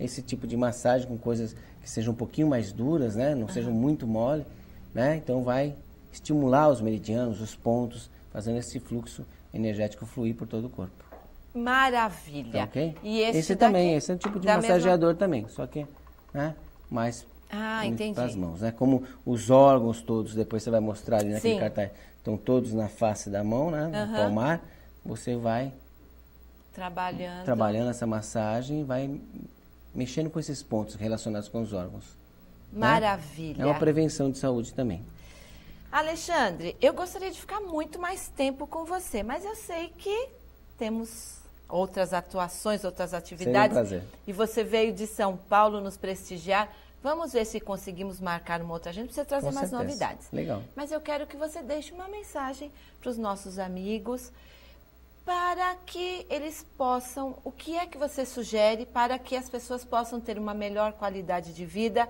S2: esse tipo de massagem com coisas que sejam um pouquinho mais duras, né? Não sejam muito mole, né? Então, vai estimular os meridianos, os pontos, fazendo esse fluxo energético fluir por todo o corpo.
S1: Maravilha.
S2: Tá, ok?
S1: E
S2: esse também, esse é um tipo de massageador também, só que mais
S1: entendi.
S2: para as mãos, né? Como os órgãos todos, depois você vai mostrar ali naquele cartaz, estão todos na face da mão, né? No palmar, você vai trabalhando essa massagem, vai mexendo com esses pontos relacionados com os órgãos.
S1: Maravilha.
S2: Né? É uma prevenção de saúde também.
S1: Alexandre, eu gostaria de ficar muito mais tempo com você, mas eu sei que temos outras atuações, outras atividades.
S2: Seria um prazer.
S1: E você veio de São Paulo nos prestigiar. Vamos ver se conseguimos marcar uma outra agenda para você trazer mais novidades.
S2: Legal.
S1: Mas eu quero que você deixe uma mensagem para os nossos amigos, para que eles possam, o que é que você sugere para que as pessoas possam ter uma melhor qualidade de vida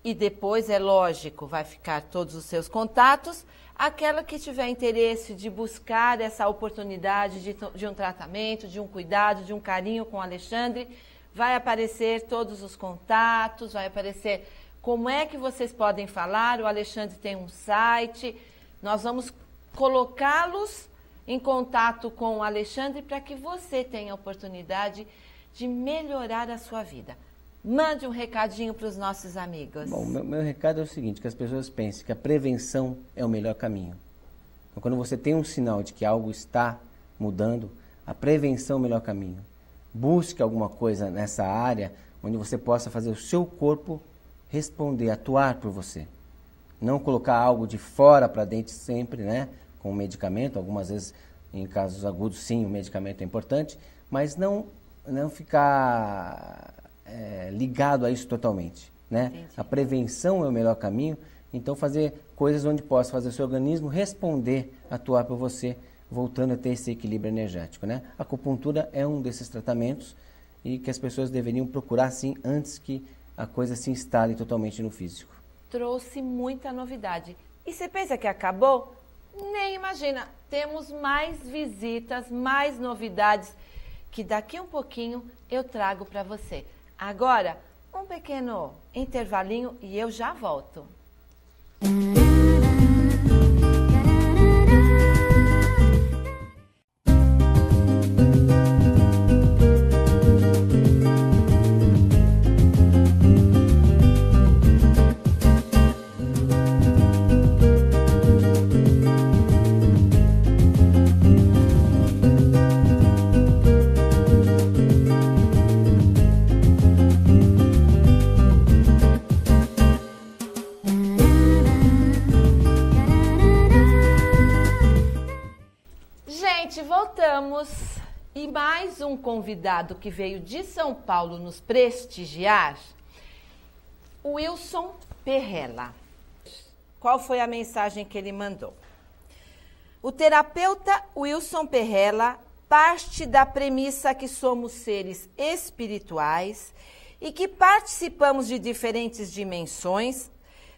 S1: e depois, é lógico, vai ficar todos os seus contatos, aquela que tiver interesse de buscar essa oportunidade de um tratamento, de um cuidado, de um carinho com o Alexandre, vai aparecer todos os contatos, vai aparecer como é que vocês podem falar, o Alexandre tem um site, nós vamos colocá-los em contato com o Alexandre para que você tenha a oportunidade de melhorar a sua vida. Mande um recadinho para os nossos amigos.
S2: Bom, meu recado é o seguinte, que as pessoas pensem que a prevenção é o melhor caminho. Então, quando você tem um sinal de que algo está mudando, a prevenção é o melhor caminho. Busque alguma coisa nessa área onde você possa fazer o seu corpo responder, atuar por você. Não colocar algo de fora para dentro sempre, né? Com o medicamento, algumas vezes em casos agudos sim, o medicamento é importante, mas não ficar ligado a isso totalmente, né?
S1: Entendi.
S2: A prevenção é o melhor caminho, então fazer coisas onde possa fazer o seu organismo responder, atuar por você, voltando a ter esse equilíbrio energético, né? A acupuntura é um desses tratamentos e que as pessoas deveriam procurar sim antes que a coisa se instale totalmente no físico.
S1: Trouxe muita novidade. E você pensa que acabou? Nem imagina, temos mais visitas, mais novidades que daqui um pouquinho eu trago para você. Agora, um pequeno intervalinho e eu já volto. Voltamos e mais um convidado que veio de São Paulo nos prestigiar, o Wilson Perrella. Qual foi a mensagem que ele mandou? O terapeuta Wilson Perrella parte da premissa que somos seres espirituais e que participamos de diferentes dimensões.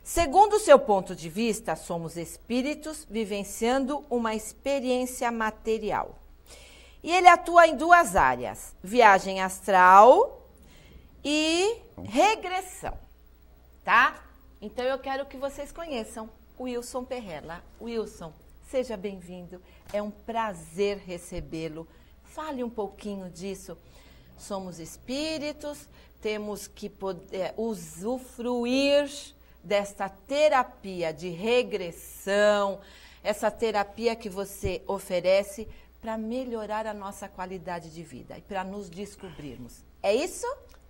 S1: Segundo o seu ponto de vista, somos espíritos vivenciando uma experiência material. E ele atua em duas áreas, viagem astral e regressão, tá? Então eu quero que vocês conheçam o Wilson Perrella. Wilson, seja bem-vindo, é um prazer recebê-lo. Fale um pouquinho disso. Somos espíritos, temos que poder usufruir desta terapia de regressão, essa terapia que você oferece para melhorar a nossa qualidade de vida e para nos descobrirmos. É isso?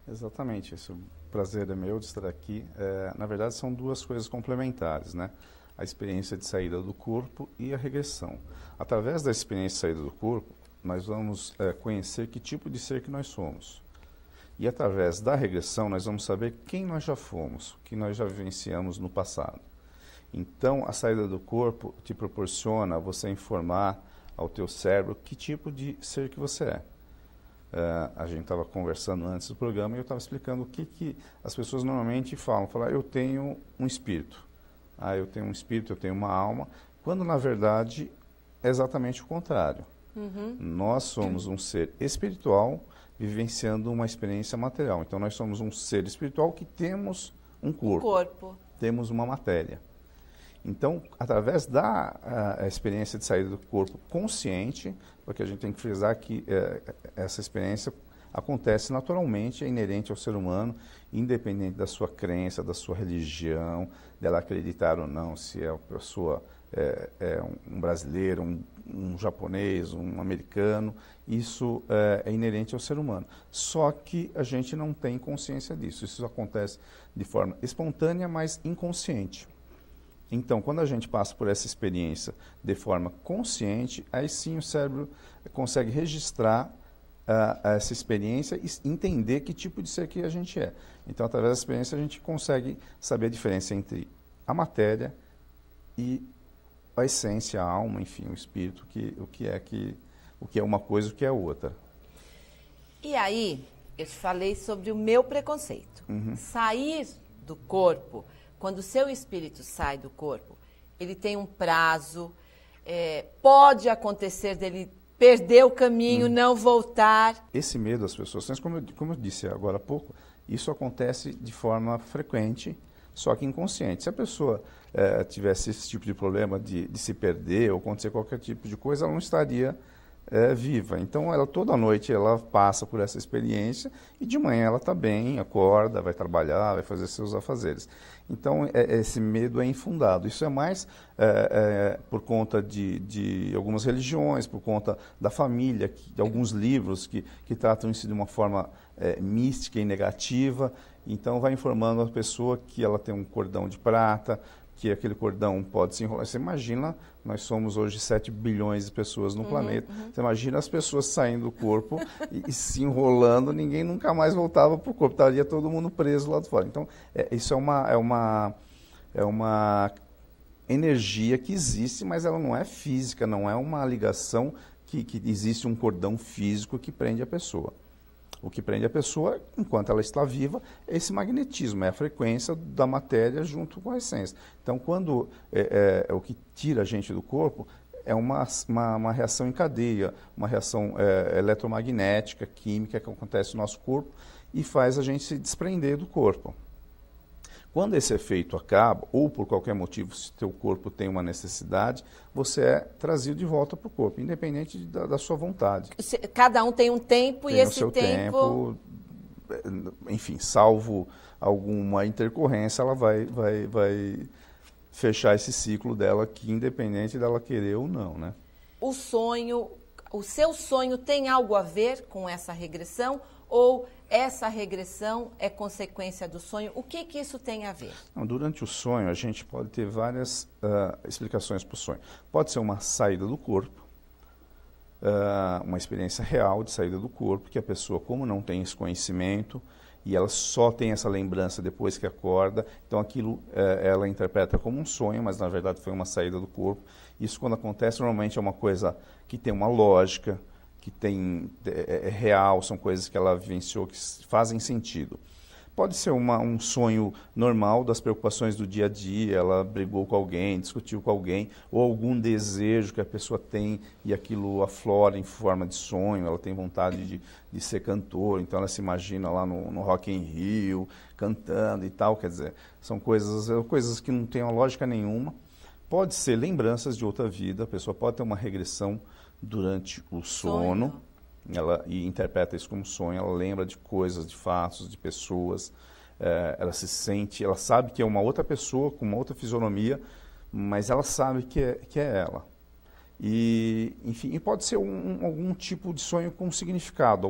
S3: Exatamente, isso. O prazer é meu de estar aqui. Na verdade, são duas coisas complementares, né? A experiência de saída do corpo e a regressão. Através da experiência de saída do corpo, nós vamos conhecer que tipo de ser que nós somos. E através da regressão, nós vamos saber quem nós já fomos, o que nós já vivenciamos no passado. Então, a saída do corpo te proporciona você informar ao teu cérebro que tipo de ser que você é. A gente estava conversando antes do programa e eu estava explicando o que as pessoas normalmente falam. Falar, eu tenho um espírito. Eu tenho um espírito, eu tenho uma alma. Quando, na verdade, é exatamente o contrário. Uhum. Nós somos um ser espiritual vivenciando uma experiência material. Então, nós somos um ser espiritual que temos um corpo. Temos uma matéria. Então, através da experiência de saída do corpo consciente, porque a gente tem que frisar que essa experiência acontece naturalmente, é inerente ao ser humano, independente da sua crença, da sua religião, dela acreditar ou não, se a pessoa é um brasileiro, um japonês, um americano, isso é inerente ao ser humano. Só que a gente não tem consciência disso, isso acontece de forma espontânea, mas inconsciente. Então, quando a gente passa por essa experiência de forma consciente, aí sim o cérebro consegue registrar essa experiência e entender que tipo de ser que a gente é. Então, através da experiência, a gente consegue saber a diferença entre a matéria e a essência, a alma, enfim, o espírito, o que é uma coisa e o que é outra.
S1: E aí, eu te falei sobre o meu preconceito. Sair do corpo, quando o seu espírito sai do corpo, ele tem um prazo, pode acontecer dele perder o caminho, não voltar.
S3: Esse medo das pessoas, como eu disse agora há pouco, isso acontece de forma frequente, só que inconsciente. Se a pessoa tivesse esse tipo de problema de se perder ou acontecer qualquer tipo de coisa, ela não estaria viva. Então, toda noite ela passa por essa experiência e de manhã ela está bem, acorda, vai trabalhar, vai fazer seus afazeres. Então, esse medo é infundado. Isso é mais por conta de algumas religiões, por conta da família, de alguns livros que tratam isso de uma forma mística e negativa. Então, vai informando a pessoa que ela tem um cordão de prata, que aquele cordão pode se enrolar. Você imagina, nós somos hoje 7 bilhões de pessoas no planeta. Você imagina as pessoas saindo do corpo e se enrolando, ninguém nunca mais voltava para o corpo. Estaria todo mundo preso lá de fora. Então, isso é uma energia que existe, mas ela não é física, não é uma ligação que existe um cordão físico que prende a pessoa. O que prende a pessoa, enquanto ela está viva, é esse magnetismo, é a frequência da matéria junto com a essência. Então, quando o que tira a gente do corpo é uma reação em cadeia, uma reação eletromagnética, química que acontece no nosso corpo e faz a gente se desprender do corpo. Quando esse efeito acaba, ou por qualquer motivo, se teu corpo tem uma necessidade, você é trazido de volta para o corpo, independente da sua vontade.
S1: Cada um tem um tempo
S3: tem
S1: e esse
S3: o seu tempo, enfim, salvo alguma intercorrência, ela vai fechar esse ciclo dela, que independente dela querer ou não, né?
S1: O seu sonho tem algo a ver com essa regressão? Ou essa regressão é consequência do sonho? O que isso tem a ver?
S3: Não, durante o sonho, a gente pode ter várias explicações para o sonho. Pode ser uma saída do corpo, uma experiência real de saída do corpo, que a pessoa, como não tem esse conhecimento, e ela só tem essa lembrança depois que acorda, então aquilo ela interpreta como um sonho, mas na verdade foi uma saída do corpo. Isso, quando acontece, normalmente é uma coisa que tem uma lógica, que é real, são coisas que ela vivenciou que fazem sentido. Pode ser um sonho normal das preocupações do dia a dia, ela brigou com alguém, discutiu com alguém, ou algum desejo que a pessoa tem e aquilo aflora em forma de sonho, ela tem vontade de ser cantor, então ela se imagina lá no Rock in Rio, cantando e tal, quer dizer, são coisas que não têm uma lógica nenhuma. Pode ser lembranças de outra vida, a pessoa pode ter uma regressão durante o sono, e interpreta isso como sonho, ela lembra de coisas, de fatos, de pessoas, ela se sente, ela sabe que é uma outra pessoa, com uma outra fisionomia, mas ela sabe que é ela. E, enfim, e pode ser algum tipo de sonho com significado,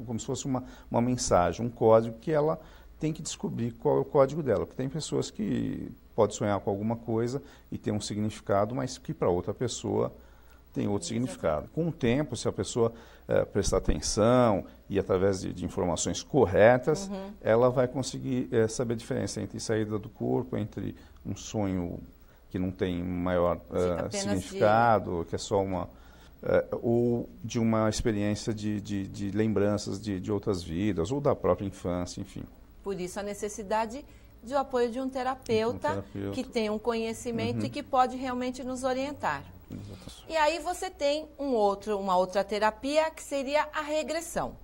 S3: como se fosse uma mensagem, um código que ela tem que descobrir qual é o código dela, porque tem pessoas que podem sonhar com alguma coisa e ter um significado, mas que para outra pessoa tem outro significado. Com o tempo, se a pessoa prestar atenção e através de informações corretas, ela vai conseguir saber a diferença entre saída do corpo, entre um sonho que não tem maior significado, que é só ou de uma experiência de lembranças de outras vidas, ou da própria infância, enfim.
S1: Por isso a necessidade do apoio de um terapeuta que tem um conhecimento e que pode realmente nos orientar. E aí você tem uma outra terapia que seria a regressão.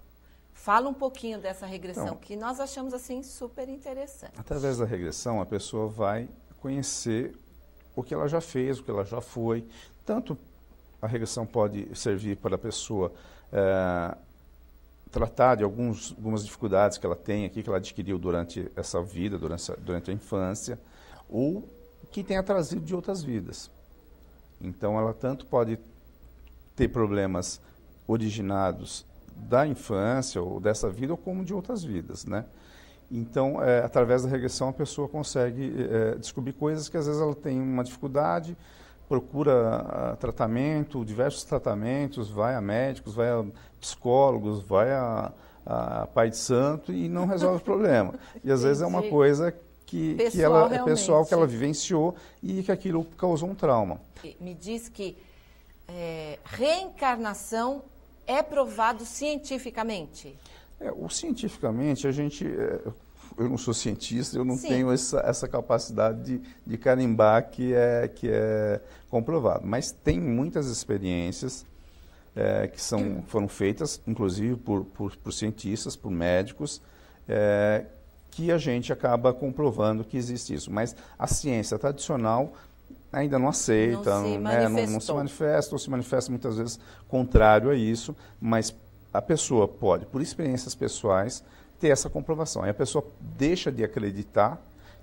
S1: Fala um pouquinho dessa regressão, que nós achamos assim super interessante.
S3: Através da regressão, a pessoa vai conhecer o que ela já fez, o que ela já foi. Tanto a regressão pode servir para a pessoa tratar de algumas dificuldades que ela tem aqui, que ela adquiriu durante essa vida, durante a infância, ou que tenha trazido de outras vidas. Então, ela tanto pode ter problemas originados da infância ou dessa vida, ou como de outras vidas, né? Então, através da regressão, a pessoa consegue descobrir coisas que às vezes ela tem uma dificuldade, procura tratamento, diversos tratamentos, vai a médicos, vai a psicólogos, vai a pai de santo e não resolve o problema. E às vezes é uma coisa que ela é pessoal, que ela vivenciou e que aquilo causou um trauma.
S1: Me diz que reencarnação é provado cientificamente?
S3: Cientificamente, eu não sou cientista, eu não tenho essa capacidade de carimbar que é comprovado. Mas tem muitas experiências que foram feitas, inclusive por cientistas, por médicos, que a gente acaba comprovando que existe isso. Mas a ciência tradicional ainda não aceita, não se manifesta, ou se manifesta muitas vezes contrário a isso, mas a pessoa pode, por experiências pessoais, ter essa comprovação. Aí a pessoa deixa de acreditar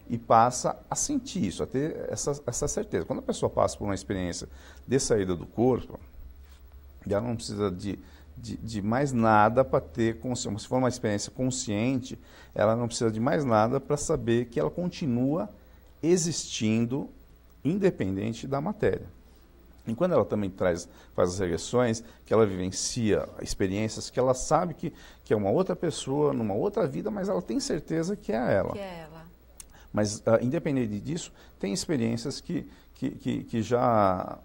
S3: e passa a sentir isso, a ter essa certeza. Quando a pessoa passa por uma experiência de saída do corpo, ela não precisa de mais nada para ter consciência. Se for uma experiência consciente, ela não precisa de mais nada para saber que ela continua existindo independente da matéria. E quando ela também faz as regressões, que ela vivencia experiências que ela sabe que é uma outra pessoa, numa outra vida, mas ela tem certeza que é ela. Mas, independente disso, tem experiências que já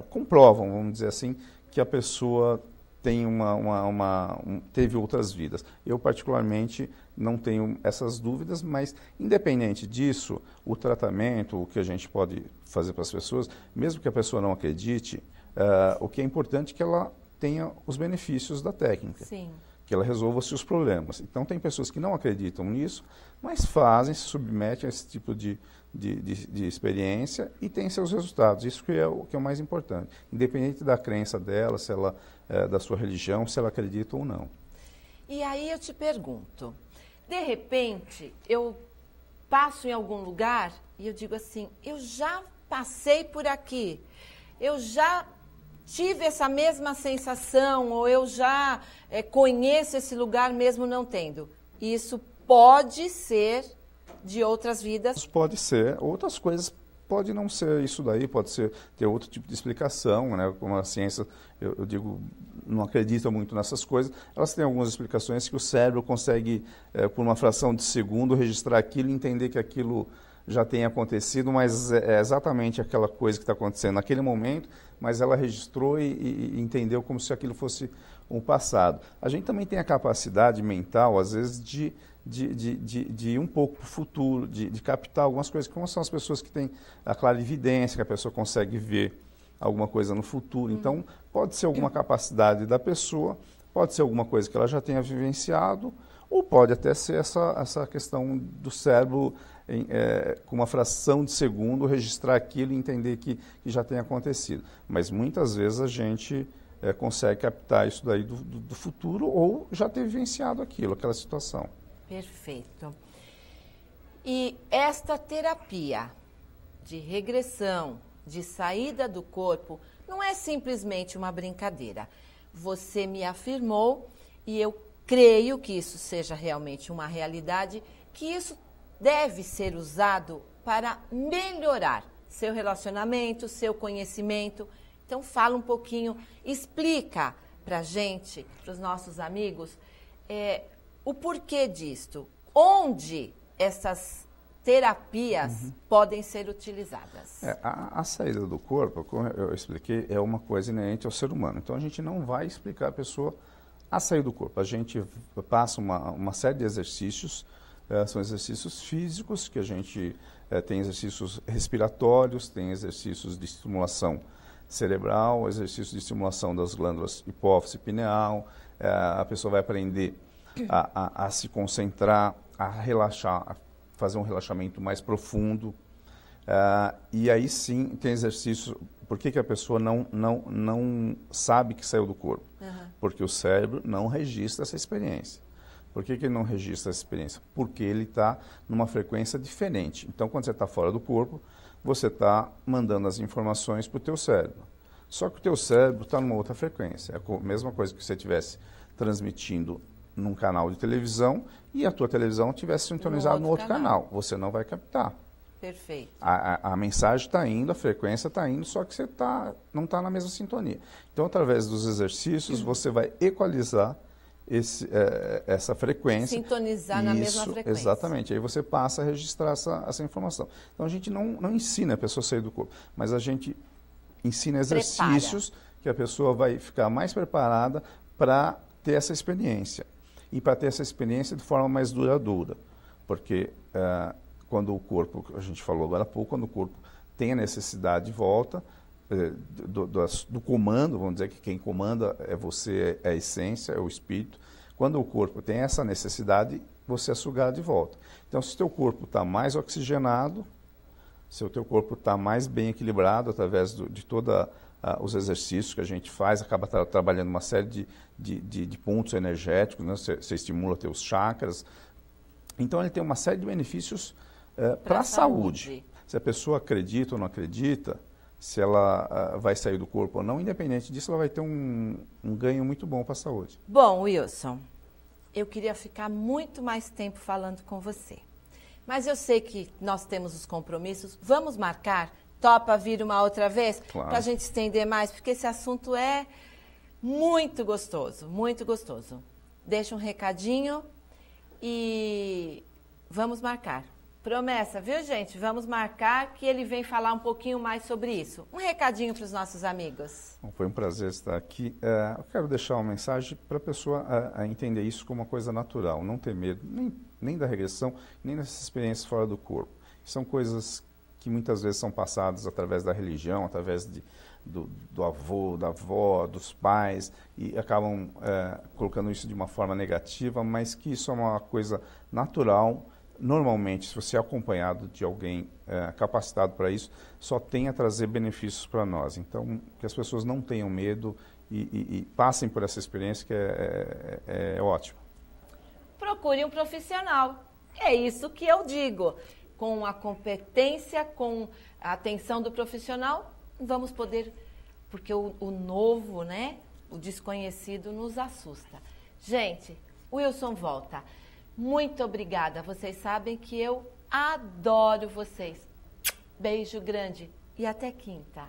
S3: comprovam, vamos dizer assim, que a pessoa tem teve outras vidas. Eu, particularmente, não tenho essas dúvidas, mas, independente disso, o tratamento, o que a gente pode fazer para as pessoas, mesmo que a pessoa não acredite, o que é importante é que ela tenha os benefícios da técnica.
S1: Sim.
S3: Que ela resolva os problemas. Então, tem pessoas que não acreditam nisso, mas fazem, se submetem a esse tipo de experiência e têm seus resultados. Isso que é o mais importante. Independente da crença dela, se ela da sua religião, se ela acredita ou não.
S1: E aí eu te pergunto, de repente, eu passo em algum lugar e eu digo assim, eu já passei por aqui, eu já tive essa mesma sensação, ou eu já conheço esse lugar mesmo não tendo. Isso pode ser de outras vidas?
S3: Pode ser. Outras coisas pode não ser isso daí, pode ter outro tipo de explicação, né? Como a ciência, eu digo, não acredita muito nessas coisas. Elas têm algumas explicações que o cérebro consegue, por uma fração de segundo, registrar aquilo e entender que aquilo já tem acontecido, mas é exatamente aquela coisa que está acontecendo naquele momento, mas ela registrou e entendeu como se aquilo fosse um passado. A gente também tem a capacidade mental, às vezes, de ir um pouco para o futuro, de captar algumas coisas, como são as pessoas que têm a clarividência, que a pessoa consegue ver alguma coisa no futuro. Então, pode ser alguma capacidade da pessoa, pode ser alguma coisa que ela já tenha vivenciado, ou pode até ser essa questão do cérebro, com uma fração de segundo, registrar aquilo e entender que já tem acontecido. Mas muitas vezes a gente consegue captar isso daí do futuro ou já ter vivenciado aquela situação.
S1: Perfeito. E esta terapia de regressão, de saída do corpo, não é simplesmente uma brincadeira. Você me afirmou, e eu creio que isso seja realmente uma realidade, que isso deve ser usado para melhorar seu relacionamento, seu conhecimento. Então, fala um pouquinho, explica para a gente, para os nossos amigos, o porquê disto, onde essas terapias podem ser utilizadas.
S3: A saída do corpo, como eu expliquei, é uma coisa inerente ao ser humano. Então, a gente não vai explicar a pessoa a sair do corpo. A gente passa uma série de exercícios, são exercícios físicos, que a gente tem exercícios respiratórios, tem exercícios de estimulação cerebral, exercícios de estimulação das glândulas hipófise e pineal. A pessoa vai aprender a se concentrar, a relaxar, a fazer um relaxamento mais profundo. E aí sim tem exercício. Por que a pessoa não sabe que saiu do corpo? Porque o cérebro não registra essa experiência. Por que ele não registra essa experiência? Porque ele está numa frequência diferente. Então, quando você está fora do corpo, você está mandando as informações para o teu cérebro. Só que o teu cérebro está numa outra frequência. É a mesma coisa que você estivesse transmitindo num canal de televisão e a tua televisão estivesse sintonizada no outro canal. Você não vai captar.
S1: Perfeito.
S3: A mensagem está indo, a frequência está indo, só que você não está na mesma sintonia. Então, através dos exercícios, você vai equalizar essa frequência.
S1: Sintonizar na mesma frequência.
S3: Exatamente. Aí você passa a registrar essa informação. Então, a gente não ensina a pessoa a sair do corpo, mas a gente ensina exercícios que a pessoa vai ficar mais preparada para ter essa experiência. E para ter essa experiência de forma mais duradoura. Porque quando o corpo, a gente falou agora há pouco, quando o corpo tem a necessidade de volta, do comando, vamos dizer que quem comanda é você, é a essência, é o espírito. Quando o corpo tem essa necessidade, você é sugado de volta. Então, se o teu corpo está mais oxigenado, se o teu corpo está mais bem equilibrado através de todos os exercícios que a gente faz, acaba trabalhando uma série de pontos energéticos, né? Você estimula teus chakras. Então, ele tem uma série de benefícios para a saúde. Se a pessoa acredita ou não acredita, se ela vai sair do corpo ou não, independente disso, ela vai ter um ganho muito bom para a saúde.
S1: Bom, Wilson, eu queria ficar muito mais tempo falando com você. Mas eu sei que nós temos os compromissos. Vamos marcar? Topa vir uma outra vez?
S3: Claro.
S1: Para a gente estender mais, porque esse assunto é muito gostoso, muito gostoso. Deixa um recadinho e vamos marcar. Promessa, viu, gente? Vamos marcar que ele vem falar um pouquinho mais sobre isso. Um recadinho para os nossos amigos.
S3: Bom, foi um prazer estar aqui. Eu quero deixar uma mensagem para a pessoa entender isso como uma coisa natural, não ter medo nem da regressão, nem dessas experiências fora do corpo. São coisas que muitas vezes são passadas através da religião, através do avô, da avó, dos pais, e acabam colocando isso de uma forma negativa, mas que isso é uma coisa natural. Normalmente, se você é acompanhado de alguém capacitado para isso, só tem a trazer benefícios para nós. Então, que as pessoas não tenham medo e passem por essa experiência, que é ótimo.
S1: Procure um profissional. É isso que eu digo. Com a competência, com a atenção do profissional, vamos poder... Porque o novo, né? O desconhecido nos assusta. Gente, o Wilson volta. Muito obrigada. Vocês sabem que eu adoro vocês. Beijo grande e até quinta.